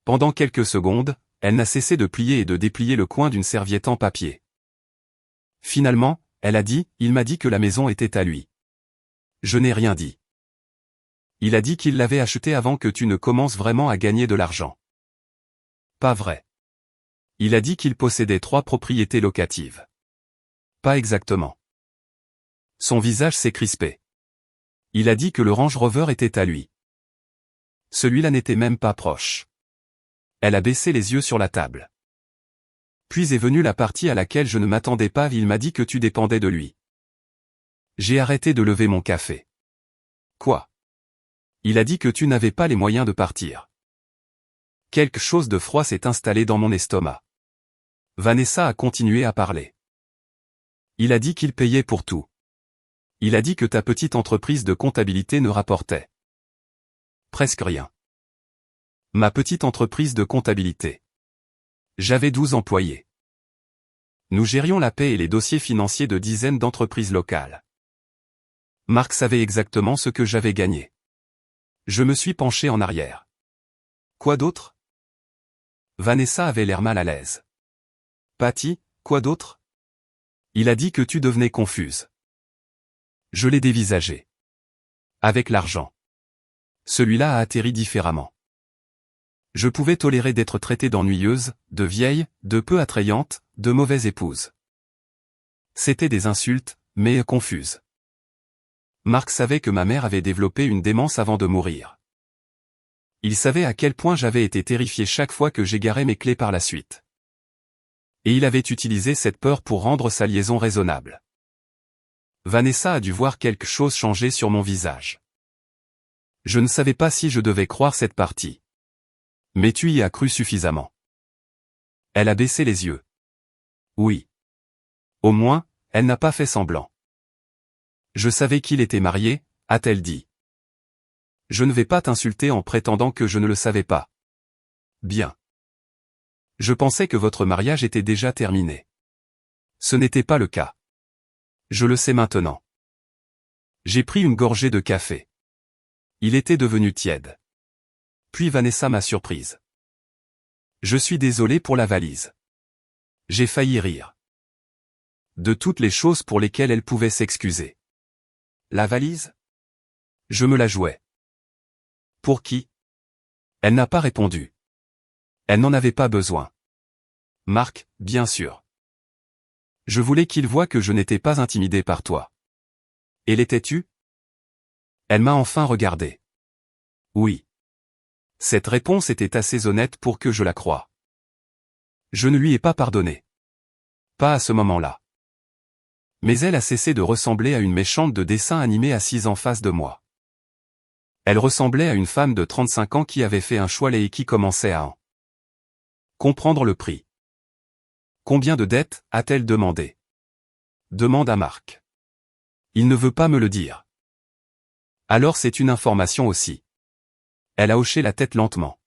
Pendant quelques secondes, elle n'a cessé de plier et de déplier le coin d'une serviette en papier. Finalement, elle a dit, il m'a dit que la maison était à lui. Je n'ai rien dit. Il a dit qu'il l'avait achetée avant que tu ne commences vraiment à gagner de l'argent. Pas vrai. Il a dit qu'il possédait 3 propriétés locatives. Pas exactement. Son visage s'est crispé. Il a dit que le Range Rover était à lui. Celui-là n'était même pas proche. Elle a baissé les yeux sur la table. Puis est venue la partie à laquelle je ne m'attendais pas, il m'a dit que tu dépendais de lui. J'ai arrêté de lever mon café. Quoi? Il a dit que tu n'avais pas les moyens de partir. Quelque chose de froid s'est installé dans mon estomac. Vanessa a continué à parler. Il a dit qu'il payait pour tout. Il a dit que ta petite entreprise de comptabilité ne rapportait presque rien. Ma petite entreprise de comptabilité. J'avais 12 employés. Nous gérions la paie et les dossiers financiers de dizaines d'entreprises locales. Marc savait exactement ce que j'avais gagné. Je me suis penché en arrière. Quoi d'autre? Vanessa avait l'air mal à l'aise. Patty, quoi d'autre? Il a dit que tu devenais confuse. Je l'ai dévisagé. Avec l'argent. Celui-là a atterri différemment. Je pouvais tolérer d'être traitée d'ennuyeuse, de vieille, de peu attrayante, de mauvaise épouse. C'était des insultes, mais confuses. Marc savait que ma mère avait développé une démence avant de mourir. Il savait à quel point j'avais été terrifié chaque fois que j'égarais mes clés par la suite. Et il avait utilisé cette peur pour rendre sa liaison raisonnable. Vanessa a dû voir quelque chose changer sur mon visage. Je ne savais pas si je devais croire cette partie. Mais tu y as cru suffisamment. Elle a baissé les yeux. Oui. Au moins, elle n'a pas fait semblant. Je savais qu'il était marié, a-t-elle dit. Je ne vais pas t'insulter en prétendant que je ne le savais pas. Bien. Je pensais que votre mariage était déjà terminé. Ce n'était pas le cas. Je le sais maintenant. J'ai pris une gorgée de café. Il était devenu tiède. Puis Vanessa m'a surprise. Je suis désolé pour la valise. J'ai failli rire. De toutes les choses pour lesquelles elle pouvait s'excuser. La valise? Je me la jouais. Pour qui? Elle n'a pas répondu. Elle n'en avait pas besoin. Marc, bien sûr. Je voulais qu'il voie que je n'étais pas intimidé par toi. Et l'étais-tu? Elle m'a enfin regardé. Oui. Cette réponse était assez honnête pour que je la croie. Je ne lui ai pas pardonné. Pas à ce moment-là. Mais elle a cessé de ressembler à une méchante de dessin animé assise en face de moi. Elle ressemblait à une femme de 35 ans qui avait fait un choix et qui commençait à en comprendre le prix. Combien de dettes, a-t-elle demandé? Demande à Marc. Il ne veut pas me le dire. Alors c'est une information aussi. Elle a hoché la tête lentement.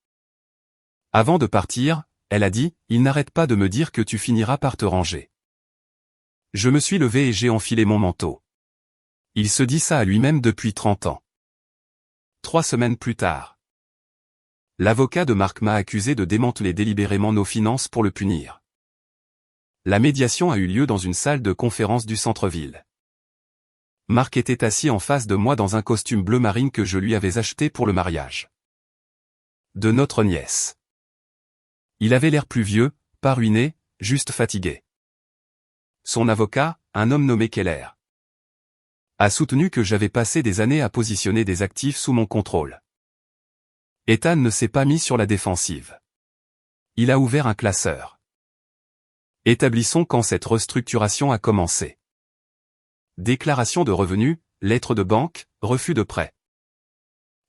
Avant de partir, elle a dit, il n'arrête pas de me dire que tu finiras par te ranger. Je me suis levé et j'ai enfilé mon manteau. Il se dit ça à lui-même depuis 30 ans. 3 semaines plus tard. L'avocat de Marc m'a accusé de démanteler délibérément nos finances pour le punir. La médiation a eu lieu dans une salle de conférence du centre-ville. Marc était assis en face de moi dans un costume bleu marine que je lui avais acheté pour le mariage de notre nièce. Il avait l'air plus vieux, pas ruiné, juste fatigué. Son avocat, un homme nommé Keller, a soutenu que j'avais passé des années à positionner des actifs sous mon contrôle. Ethan ne s'est pas mis sur la défensive. Il a ouvert un classeur. Établissons quand cette restructuration a commencé. Déclaration de revenus, lettre de banque, refus de prêt.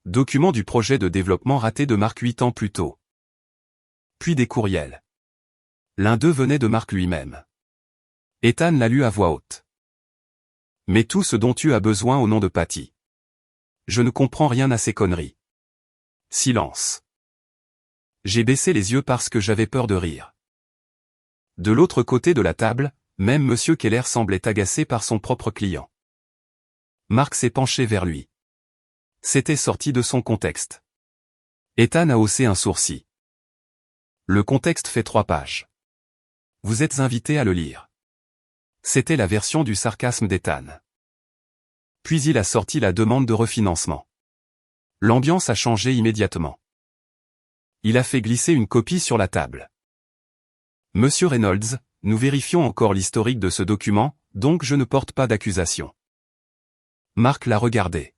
Document du projet de développement raté de Marc 8 ans plus tôt. Puis des courriels. L'un d'eux venait de Marc lui-même. Ethan l'a lu à voix haute. Mais tout ce dont tu as besoin au nom de Patty. Je ne comprends rien à ces conneries. Silence. J'ai baissé les yeux parce que j'avais peur de rire. De l'autre côté de la table, même M. Keller semblait agacé par son propre client. Marc s'est penché vers lui. C'était sorti de son contexte. Ethan a haussé un sourcil. Le contexte fait 3 pages. Vous êtes invité à le lire. C'était la version du sarcasme d'Ethan. Puis il a sorti la demande de refinancement. L'ambiance a changé immédiatement. Il a fait glisser une copie sur la table. Monsieur Reynolds, nous vérifions encore l'historique de ce document, donc je ne porte pas d'accusation. Marc l'a regardé.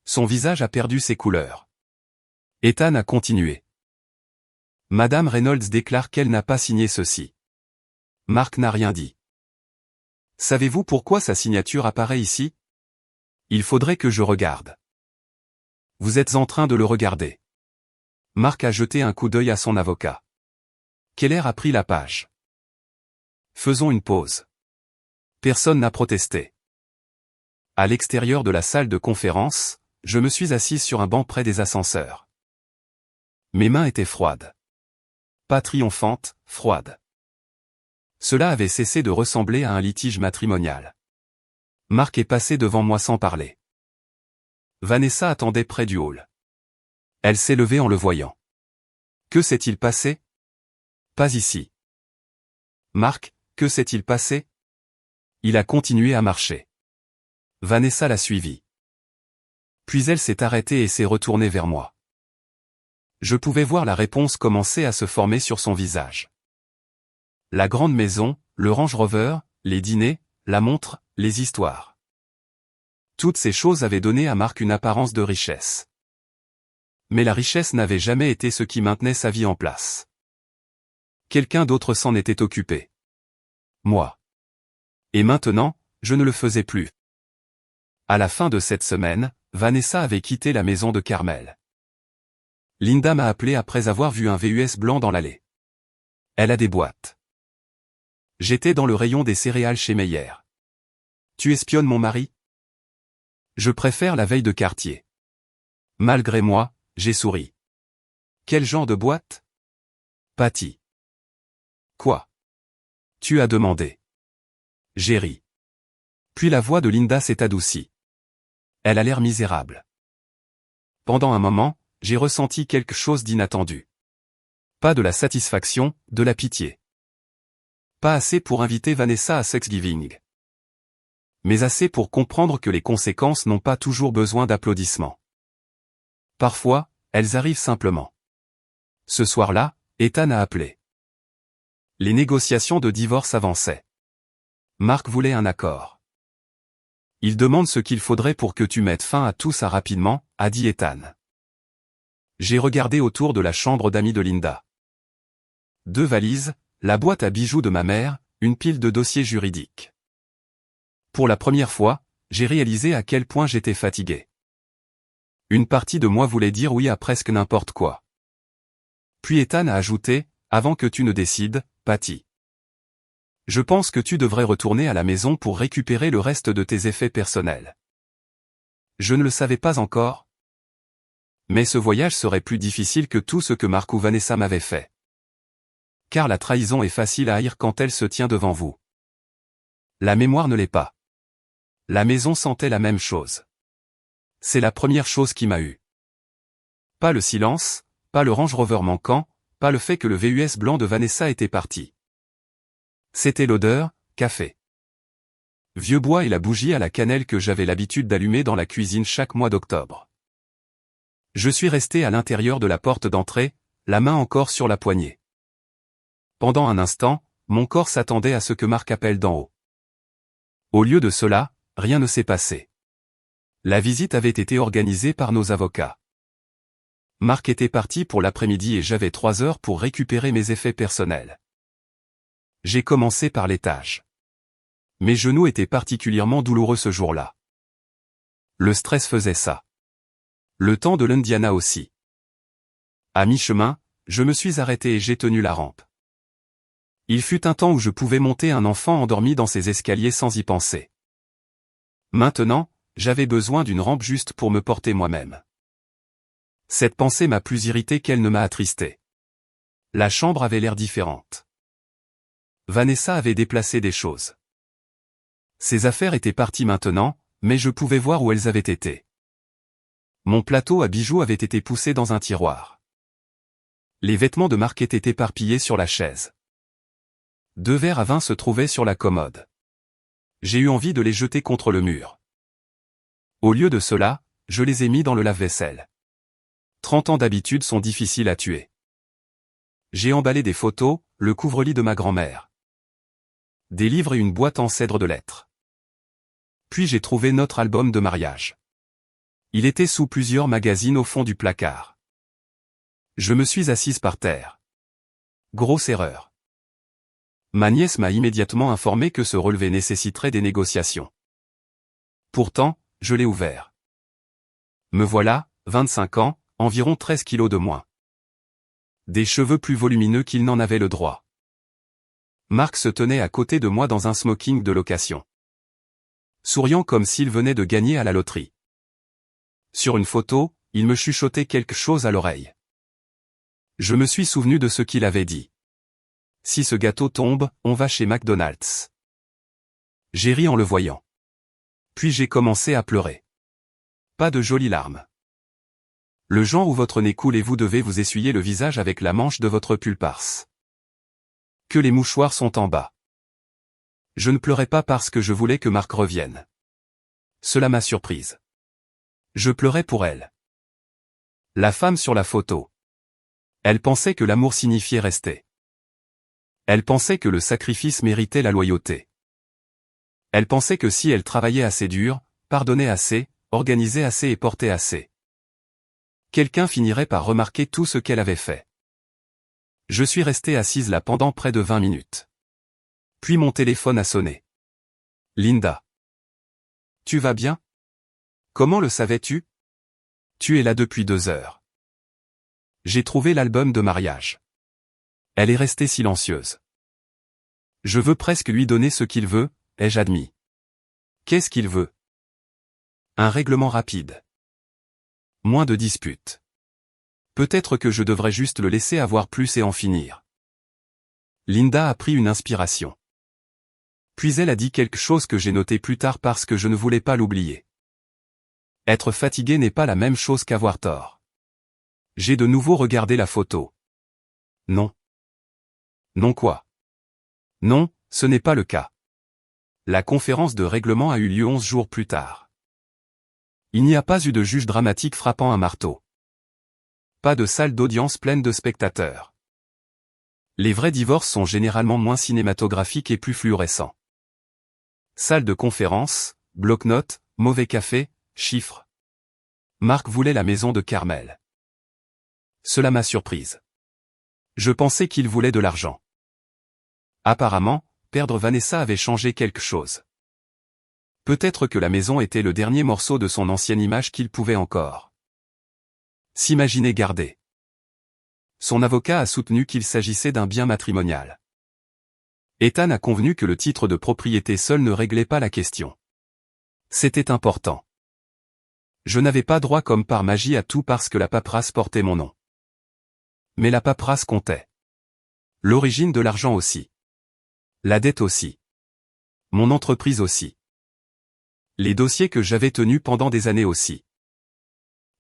Son visage a perdu ses couleurs. Ethan a continué. Madame Reynolds déclare qu'elle n'a pas signé ceci. Marc n'a rien dit. Savez-vous pourquoi sa signature apparaît ici? Il faudrait que je regarde. Vous êtes en train de le regarder. Marc a jeté un coup d'œil à son avocat. Keller a pris la page. Faisons une pause. Personne n'a protesté. À l'extérieur de la salle de conférence, je me suis assise sur un banc près des ascenseurs. Mes mains étaient froides. Pas triomphantes, froides. Cela avait cessé de ressembler à un litige matrimonial. Marc est passé devant moi sans parler. Vanessa attendait près du hall. Elle s'est levée en le voyant. Que s'est-il passé? Pas ici. Marc, que s'est-il passé? Il a continué à marcher. Vanessa l'a suivi. Puis elle s'est arrêtée et s'est retournée vers moi. Je pouvais voir la réponse commencer à se former sur son visage. La grande maison, le Range Rover, les dîners, la montre, les histoires. Toutes ces choses avaient donné à Marc une apparence de richesse. Mais la richesse n'avait jamais été ce qui maintenait sa vie en place. Quelqu'un d'autre s'en était occupé. Moi. Et maintenant, je ne le faisais plus. À la fin de cette semaine, Vanessa avait quitté la maison de Carmel. Linda m'a appelé après avoir vu un VUS blanc dans l'allée. Elle a des boîtes. J'étais dans le rayon des céréales chez Meyer. Tu espionnes mon mari? Je préfère la veille de quartier. Malgré moi, j'ai souri. Quel genre de boîte? Patty. Quoi? Tu as demandé. J'ai ri. Puis la voix de Linda s'est adoucie. Elle a l'air misérable. Pendant un moment, j'ai ressenti quelque chose d'inattendu. Pas de la satisfaction, de la pitié. Pas assez pour inviter Vanessa à Thanksgiving. Mais assez pour comprendre que les conséquences n'ont pas toujours besoin d'applaudissements. Parfois, elles arrivent simplement. Ce soir-là, Ethan a appelé. Les négociations de divorce avançaient. Marc voulait un accord. Il demande ce qu'il faudrait pour que tu mettes fin à tout ça rapidement, a dit Ethan. J'ai regardé autour de la chambre d'amis de Linda. 2 valises, la boîte à bijoux de ma mère, une pile de dossiers juridiques. Pour la première fois, j'ai réalisé à quel point j'étais fatigué. Une partie de moi voulait dire oui à presque n'importe quoi. Puis Ethan a ajouté, avant que tu ne décides, Patty. Je pense que tu devrais retourner à la maison pour récupérer le reste de tes effets personnels. Je ne le savais pas encore. Mais ce voyage serait plus difficile que tout ce que Marc ou Vanessa m'avaient fait. Car la trahison est facile à haïr quand elle se tient devant vous. La mémoire ne l'est pas. La maison sentait la même chose. C'est la première chose qui m'a eu. Pas le silence, pas le Range Rover manquant, pas le fait que le VUS blanc de Vanessa était parti. C'était l'odeur, café. vieux bois et la bougie à la cannelle que j'avais l'habitude d'allumer dans la cuisine chaque mois d'octobre. Je suis resté à l'intérieur de la porte d'entrée, la main encore sur la poignée. Pendant un instant, mon corps s'attendait à ce que Marc appelle d'en haut. Au lieu de cela, rien ne s'est passé. La visite avait été organisée par nos avocats. Marc était parti pour l'après-midi et j'avais 3 heures pour récupérer mes effets personnels. J'ai commencé par l'étage. Mes genoux étaient particulièrement douloureux ce jour-là. Le stress faisait ça. Le temps de l'Indiana aussi. À mi-chemin, je me suis arrêté et j'ai tenu la rampe. Il fut un temps où je pouvais monter un enfant endormi dans ses escaliers sans y penser. Maintenant, j'avais besoin d'une rampe juste pour me porter moi-même. Cette pensée m'a plus irrité qu'elle ne m'a attristé. La chambre avait l'air différente. Vanessa avait déplacé des choses. Ses affaires étaient parties maintenant, mais je pouvais voir où elles avaient été. Mon plateau à bijoux avait été poussé dans un tiroir. Les vêtements de Marc étaient éparpillés sur la chaise. 2 verres à vin se trouvaient sur la commode. J'ai eu envie de les jeter contre le mur. Au lieu de cela, je les ai mis dans le lave-vaisselle. 30 ans d'habitude sont difficiles à tuer. J'ai emballé des photos, le couvre-lit de ma grand-mère, des livres et une boîte en cèdre de lettres. Puis j'ai trouvé notre album de mariage. Il était sous plusieurs magazines au fond du placard. Je me suis assise par terre. Grosse erreur. Ma nièce m'a immédiatement informé que ce relevé nécessiterait des négociations. Pourtant, je l'ai ouvert. Me voilà, 25 ans, environ 13 kilos de moins. Des cheveux plus volumineux qu'il n'en avait le droit. Marc se tenait à côté de moi dans un smoking de location. Souriant comme s'il venait de gagner à la loterie. Sur une photo, il me chuchotait quelque chose à l'oreille. Je me suis souvenu de ce qu'il avait dit. Si ce gâteau tombe, on va chez McDonald's. J'ai ri en le voyant. Puis j'ai commencé à pleurer. Pas de jolies larmes. Le genre où votre nez coule et vous devez vous essuyer le visage avec la manche de votre pull Pars. Que les mouchoirs sont en bas. Je ne pleurais pas parce que je voulais que Marc revienne. Cela m'a surprise. Je pleurais pour elle. La femme sur la photo. Elle pensait que l'amour signifiait rester. Elle pensait que le sacrifice méritait la loyauté. Elle pensait que si elle travaillait assez dur, pardonnait assez, organisait assez et portait assez, quelqu'un finirait par remarquer tout ce qu'elle avait fait. Je suis resté assise là pendant près de 20 minutes. Puis mon téléphone a sonné. Linda. Tu vas bien? Comment le savais-tu? Tu es là depuis 2 heures. J'ai trouvé l'album de mariage. Elle est restée silencieuse. Je veux presque lui donner ce qu'il veut, ai-je admis. Qu'est-ce qu'il veut? Un règlement rapide. Moins de disputes. Peut-être que je devrais juste le laisser avoir plus et en finir. Linda a pris une inspiration. Puis elle a dit quelque chose que j'ai noté plus tard parce que je ne voulais pas l'oublier. Être fatigué n'est pas la même chose qu'avoir tort. J'ai de nouveau regardé la photo. Non. Non quoi? Non, ce n'est pas le cas. La conférence de règlement a eu lieu 11 jours plus tard. Il n'y a pas eu de juge dramatique frappant un marteau. Pas de salle d'audience pleine de spectateurs. Les vrais divorces sont généralement moins cinématographiques et plus fluorescents. Salle de conférence, bloc-notes, mauvais café, chiffres. Marc voulait la maison de Carmel. Cela m'a surprise. Je pensais qu'il voulait de l'argent. Apparemment, perdre Vanessa avait changé quelque chose. Peut-être que la maison était le dernier morceau de son ancienne image qu'il pouvait encore s'imaginer garder. Son avocat a soutenu qu'il s'agissait d'un bien matrimonial. Ethan a convenu que le titre de propriété seul ne réglait pas la question. C'était important. Je n'avais pas droit comme par magie à tout parce que la paperasse portait mon nom. Mais la paperasse comptait. L'origine de l'argent aussi. La dette aussi. Mon entreprise aussi. Les dossiers que j'avais tenus pendant des années aussi.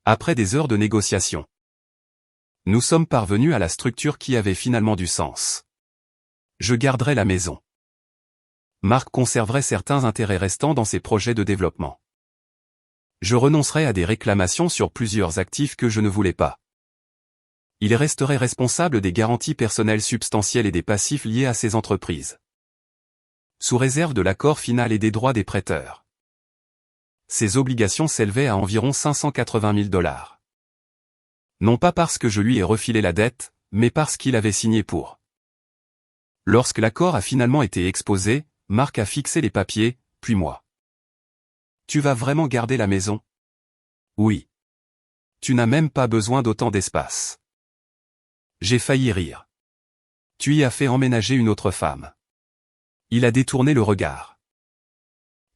Après des heures de négociation, nous sommes parvenus à la structure qui avait finalement du sens. Je garderai la maison. Marc conserverait certains intérêts restants dans ses projets de développement. Je renoncerais à des réclamations sur plusieurs actifs que je ne voulais pas. Il resterait responsable des garanties personnelles substantielles et des passifs liés à ces entreprises, sous réserve de l'accord final et des droits des prêteurs. Ces obligations s'élevaient à environ 580 000 $. Non pas parce que je lui ai refilé la dette, mais parce qu'il avait signé pour. Lorsque l'accord a finalement été exposé, Marc a fixé les papiers, puis moi. Tu vas vraiment garder la maison? Oui. Tu n'as même pas besoin d'autant d'espace. J'ai failli rire. Tu y as fait emménager une autre femme. Il a détourné le regard.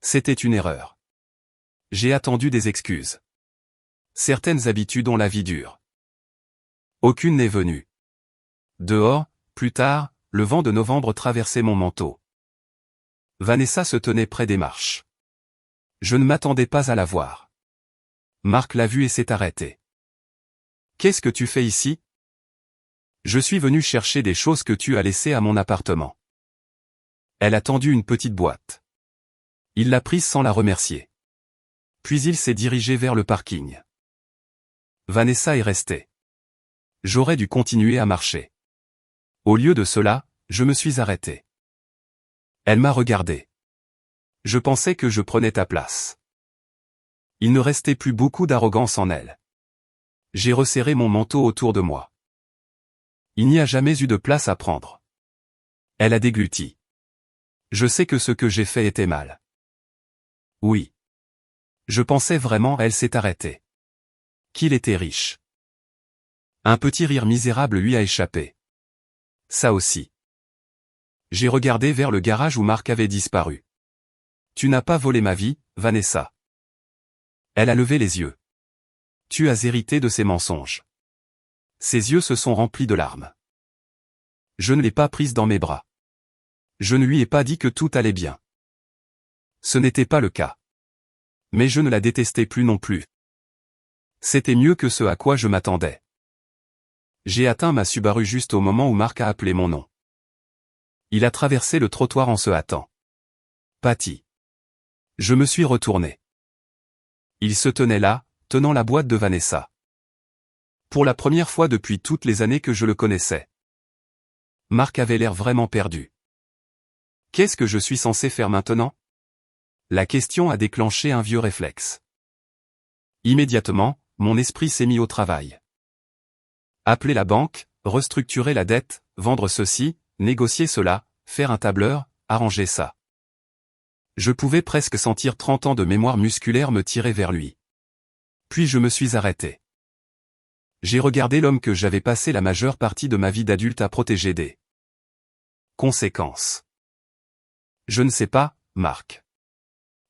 C'était une erreur. J'ai attendu des excuses. Certaines habitudes ont la vie dure. Aucune n'est venue. Dehors, plus tard, le vent de novembre traversait mon manteau. Vanessa se tenait près des marches. Je ne m'attendais pas à la voir. Marc l'a vue et s'est arrêté. Qu'est-ce que tu fais ici? Je suis venu chercher des choses que tu as laissées à mon appartement. Elle a tendu une petite boîte. Il l'a prise sans la remercier. Puis il s'est dirigé vers le parking. Vanessa est restée. J'aurais dû continuer à marcher. Au lieu de cela, je me suis arrêté. Elle m'a regardé. Je pensais que je prenais ta place. Il ne restait plus beaucoup d'arrogance en elle. J'ai resserré mon manteau autour de moi. Il n'y a jamais eu de place à prendre. Elle a dégluti. Je sais que ce que j'ai fait était mal. Oui. Je pensais vraiment, elle s'est arrêtée. Qu'il était riche. Un petit rire misérable lui a échappé. Ça aussi. J'ai regardé vers le garage où Marc avait disparu. Tu n'as pas volé ma vie, Vanessa. Elle a levé les yeux. Tu as hérité de ses mensonges. Ses yeux se sont remplis de larmes. Je ne l'ai pas prise dans mes bras. Je ne lui ai pas dit que tout allait bien. Ce n'était pas le cas. Mais je ne la détestais plus non plus. C'était mieux que ce à quoi je m'attendais. J'ai atteint ma Subaru juste au moment où Marc a appelé mon nom. Il a traversé le trottoir en se hâtant. Patty. Je me suis retourné. Il se tenait là, tenant la boîte de Vanessa. Pour la première fois depuis toutes les années que je le connaissais. Marc avait l'air vraiment perdu. Qu'est-ce que je suis censé faire maintenant? La question a déclenché un vieux réflexe. Immédiatement, mon esprit s'est mis au travail. Appeler la banque, restructurer la dette, vendre ceci, négocier cela, faire un tableur, arranger ça. Je pouvais presque sentir 30 ans de mémoire musculaire me tirer vers lui. Puis je me suis arrêté. J'ai regardé l'homme que j'avais passé la majeure partie de ma vie d'adulte à protéger des conséquences. Je ne sais pas, Marc.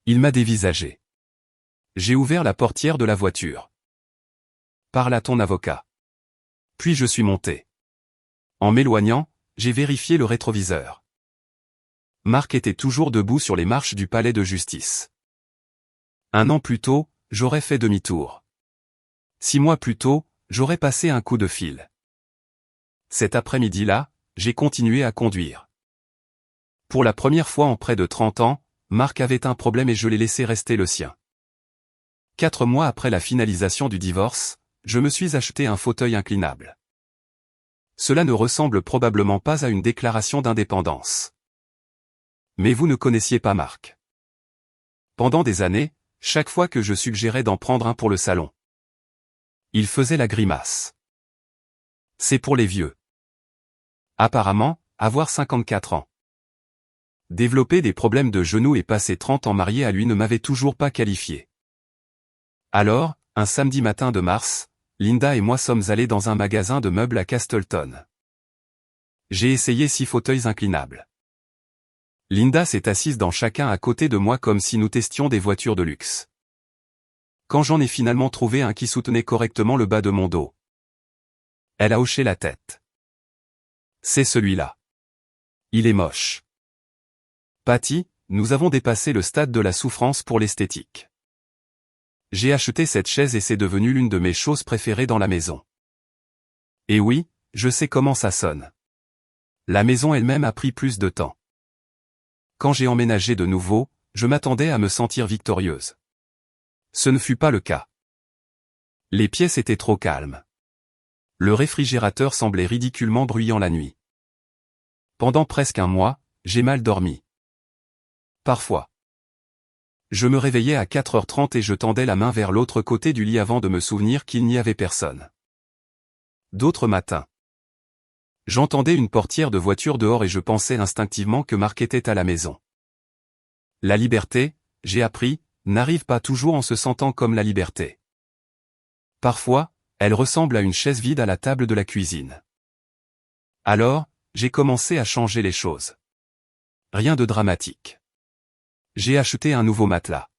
Il m'a dévisagé. J'ai ouvert la portière de la voiture. Parle à ton avocat. Puis je suis monté. En m'éloignant, j'ai vérifié le rétroviseur. Marc était toujours debout sur les marches du palais de justice. 1 an plus tôt, j'aurais fait demi-tour. 6 mois plus tôt, j'aurais passé un coup de fil. Cet après-midi-là, j'ai continué à conduire. Pour la première fois en près de 30 ans, Marc avait un problème et je l'ai laissé rester le sien. 4 mois après la finalisation du divorce, je me suis acheté un fauteuil inclinable. Cela ne ressemble probablement pas à une déclaration d'indépendance. Mais vous ne connaissiez pas Marc. Pendant des années, chaque fois que je suggérais d'en prendre un pour le salon, il faisait la grimace. C'est pour les vieux. Apparemment, avoir 54 ans. Développer des problèmes de genoux et passer 30 ans marié à lui ne m'avait toujours pas qualifié. Alors, un samedi matin de mars, Linda et moi sommes allés dans un magasin de meubles à Castleton. J'ai essayé 6 fauteuils inclinables. Linda s'est assise dans chacun à côté de moi comme si nous testions des voitures de luxe. Quand j'en ai finalement trouvé un qui soutenait correctement le bas de mon dos, elle a hoché la tête. C'est celui-là. Il est moche. Patty, nous avons dépassé le stade de la souffrance pour l'esthétique. J'ai acheté cette chaise et c'est devenu l'une de mes choses préférées dans la maison. Et oui, je sais comment ça sonne. La maison elle-même a pris plus de temps. quand j'ai emménagé de nouveau, je m'attendais à me sentir victorieuse. Ce ne fut pas le cas. Les pièces étaient trop calmes. Le réfrigérateur semblait ridiculement bruyant la nuit. Pendant presque un mois, j'ai mal dormi. Parfois. Je me réveillais à 4h30 et je tendais la main vers l'autre côté du lit avant de me souvenir qu'il n'y avait personne. D'autres matins. J'entendais une portière de voiture dehors et je pensais instinctivement que Marc était à la maison. La liberté, j'ai appris, n'arrive pas toujours en se sentant comme la liberté. Parfois, elle ressemble à une chaise vide à la table de la cuisine. Alors, j'ai commencé à changer les choses. Rien de dramatique. J'ai acheté un nouveau matelas.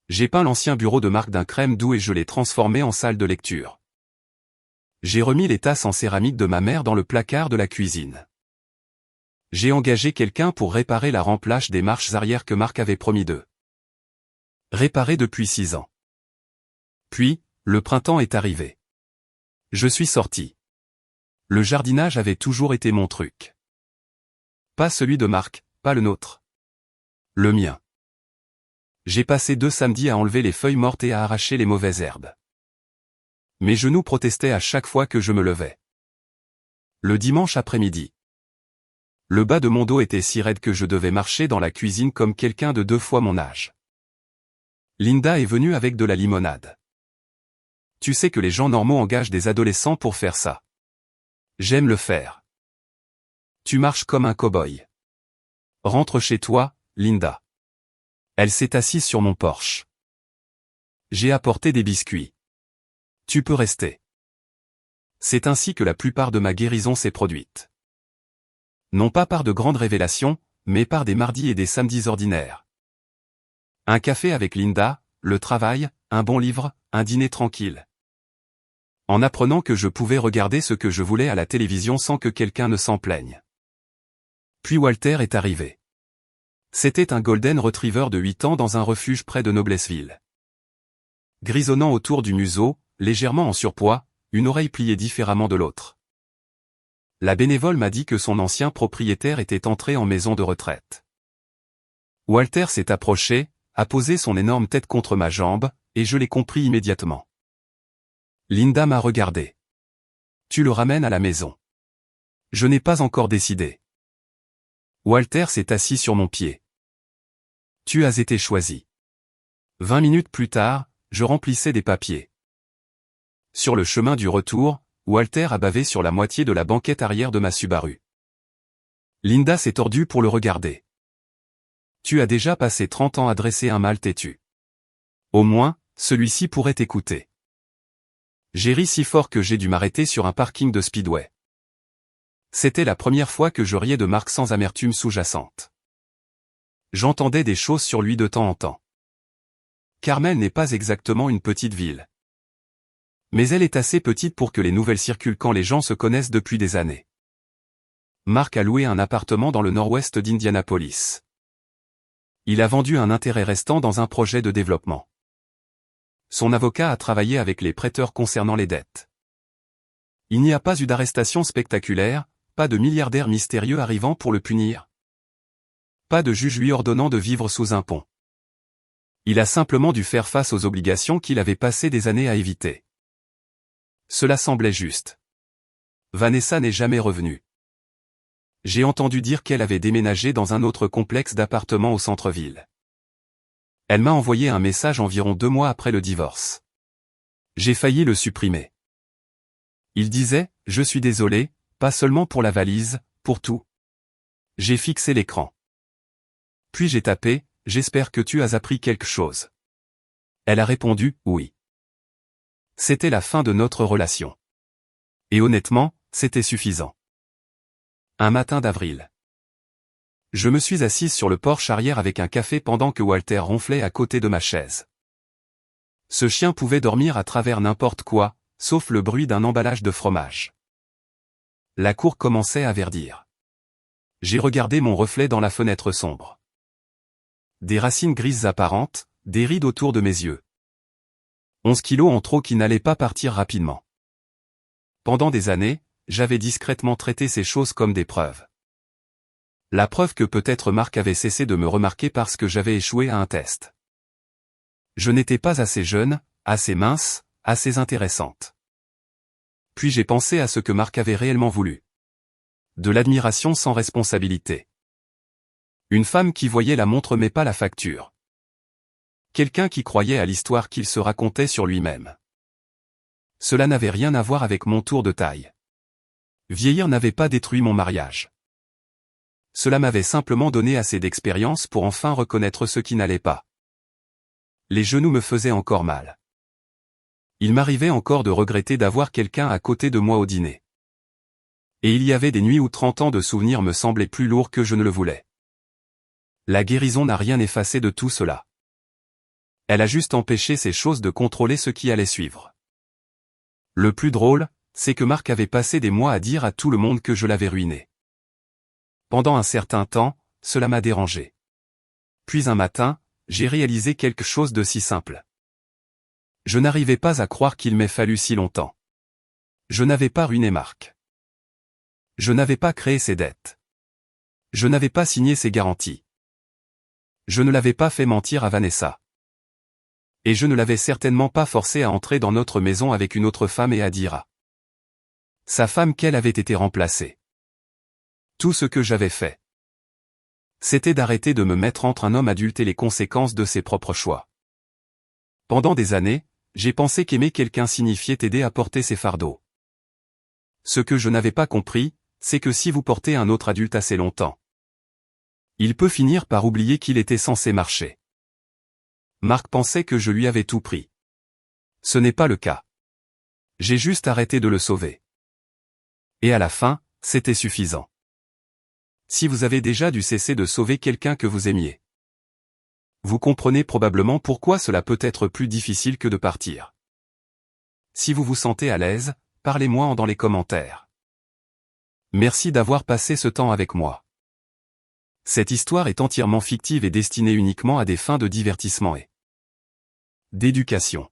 J'ai peint l'ancien bureau de Marc d'un crème doux et je l'ai transformé en salle de lecture. J'ai remis les tasses en céramique de ma mère dans le placard de la cuisine. J'ai engagé quelqu'un pour réparer la rampe lâche des marches arrière que Marc avait promis de réparer depuis 6 ans. Puis, le printemps est arrivé. Je suis sorti. Le jardinage avait toujours été mon truc. Pas celui de Marc, pas le nôtre. Le mien. J'ai passé 2 samedis à enlever les feuilles mortes et à arracher les mauvaises herbes. Mes genoux protestaient à chaque fois que je me levais. Le dimanche après-midi. Le bas de mon dos était si raide que je devais marcher dans la cuisine comme quelqu'un de 2 fois mon âge. Linda est venue avec de la limonade. Tu sais que les gens normaux engagent des adolescents pour faire ça. J'aime le faire. Tu marches comme un cow-boy. Rentre chez toi, Linda. Elle s'est assise sur mon porche. J'ai apporté des biscuits. Tu peux rester. C'est ainsi que la plupart de ma guérison s'est produite. Non pas par de grandes révélations, mais par des mardis et des samedis ordinaires. Un café avec Linda, le travail, un bon livre, un dîner tranquille. En apprenant que je pouvais regarder ce que je voulais à la télévision sans que quelqu'un ne s'en plaigne. Puis Walter est arrivé. C'était un golden retriever de 8 ans dans un refuge près de Noblessville. Grisonnant autour du museau, légèrement en surpoids, une oreille pliée différemment de l'autre. La bénévole m'a dit que son ancien propriétaire était entré en maison de retraite. Walter s'est approché, a posé son énorme tête contre ma jambe, et je l'ai compris immédiatement. Linda m'a regardé. Tu le ramènes à la maison. Je n'ai pas encore décidé. Walter s'est assis sur mon pied. Tu as été choisi. 20 minutes plus tard, je remplissais des papiers. Sur le chemin du retour, Walter a bavé sur la moitié de la banquette arrière de ma Subaru. Linda s'est tordue pour le regarder. Tu as déjà passé 30 ans à dresser un mâle têtu. Au moins, celui-ci pourrait t'écouter. J'ai ri si fort que j'ai dû m'arrêter sur un parking de Speedway. C'était la première fois que je riais de Marc sans amertume sous-jacente. J'entendais des choses sur lui de temps en temps. Carmel n'est pas exactement une petite ville. Mais elle est assez petite pour que les nouvelles circulent quand les gens se connaissent depuis des années. Marc a loué un appartement dans le nord-ouest d'Indianapolis. Il a vendu un intérêt restant dans un projet de développement. Son avocat a travaillé avec les prêteurs concernant les dettes. Il n'y a pas eu d'arrestation spectaculaire, pas de milliardaire mystérieux arrivant pour le punir. Pas de juge lui ordonnant de vivre sous un pont. Il a simplement dû faire face aux obligations qu'il avait passé des années à éviter. Cela semblait juste. Vanessa n'est jamais revenue. J'ai entendu dire qu'elle avait déménagé dans un autre complexe d'appartements au centre-ville. Elle m'a envoyé un message environ 2 mois après le divorce. J'ai failli le supprimer. Il disait, « Je suis désolé, pas seulement pour la valise, pour tout. » J'ai fixé l'écran. Puis j'ai tapé, « J'espère que tu as appris quelque chose. » Elle a répondu, « Oui. » C'était la fin de notre relation. Et honnêtement, c'était suffisant. Un matin d'avril. Je me suis assise sur le porche arrière avec un café pendant que Walter ronflait à côté de ma chaise. Ce chien pouvait dormir à travers n'importe quoi, sauf le bruit d'un emballage de fromage. La cour commençait à verdir. J'ai regardé mon reflet dans la fenêtre sombre. Des racines grises apparentes, des rides autour de mes yeux. 11 kilos en trop qui n'allaient pas partir rapidement. Pendant des années, j'avais discrètement traité ces choses comme des preuves. La preuve que peut-être Marc avait cessé de me remarquer parce que j'avais échoué à un test. Je n'étais pas assez jeune, assez mince, assez intéressante. Puis j'ai pensé à ce que Marc avait réellement voulu. De l'admiration sans responsabilité. Une femme qui voyait la montre mais pas la facture. Quelqu'un qui croyait à l'histoire qu'il se racontait sur lui-même. Cela n'avait rien à voir avec mon tour de taille. Vieillir n'avait pas détruit mon mariage. Cela m'avait simplement donné assez d'expérience pour enfin reconnaître ce qui n'allait pas. Les genoux me faisaient encore mal. Il m'arrivait encore de regretter d'avoir quelqu'un à côté de moi au dîner. Et il y avait des nuits où 30 ans de souvenirs me semblaient plus lourds que je ne le voulais. La guérison n'a rien effacé de tout cela. Elle a juste empêché ces choses de contrôler ce qui allait suivre. Le plus drôle, c'est que Marc avait passé des mois à dire à tout le monde que je l'avais ruiné. Pendant un certain temps, cela m'a dérangé. Puis un matin, j'ai réalisé quelque chose de si simple. Je n'arrivais pas à croire qu'il m'ait fallu si longtemps. Je n'avais pas ruiné Marc. Je n'avais pas créé ses dettes. Je n'avais pas signé ses garanties. Je ne l'avais pas fait mentir à Vanessa. Et je ne l'avais certainement pas forcé à entrer dans notre maison avec une autre femme et à dire à sa femme qu'elle avait été remplacée. Tout ce que j'avais fait, c'était d'arrêter de me mettre entre un homme adulte et les conséquences de ses propres choix. Pendant des années, j'ai pensé qu'aimer quelqu'un signifiait t'aider à porter ses fardeaux. Ce que je n'avais pas compris, c'est que si vous portez un autre adulte assez longtemps, il peut finir par oublier qu'il était censé marcher. Marc pensait que je lui avais tout pris. Ce n'est pas le cas. J'ai juste arrêté de le sauver. Et à la fin, c'était suffisant. Si vous avez déjà dû cesser de sauver quelqu'un que vous aimiez, vous comprenez probablement pourquoi cela peut être plus difficile que de partir. Si vous vous sentez à l'aise, parlez-moi dans les commentaires. Merci d'avoir passé ce temps avec moi. Cette histoire est entièrement fictive et destinée uniquement à des fins de divertissement et d'éducation.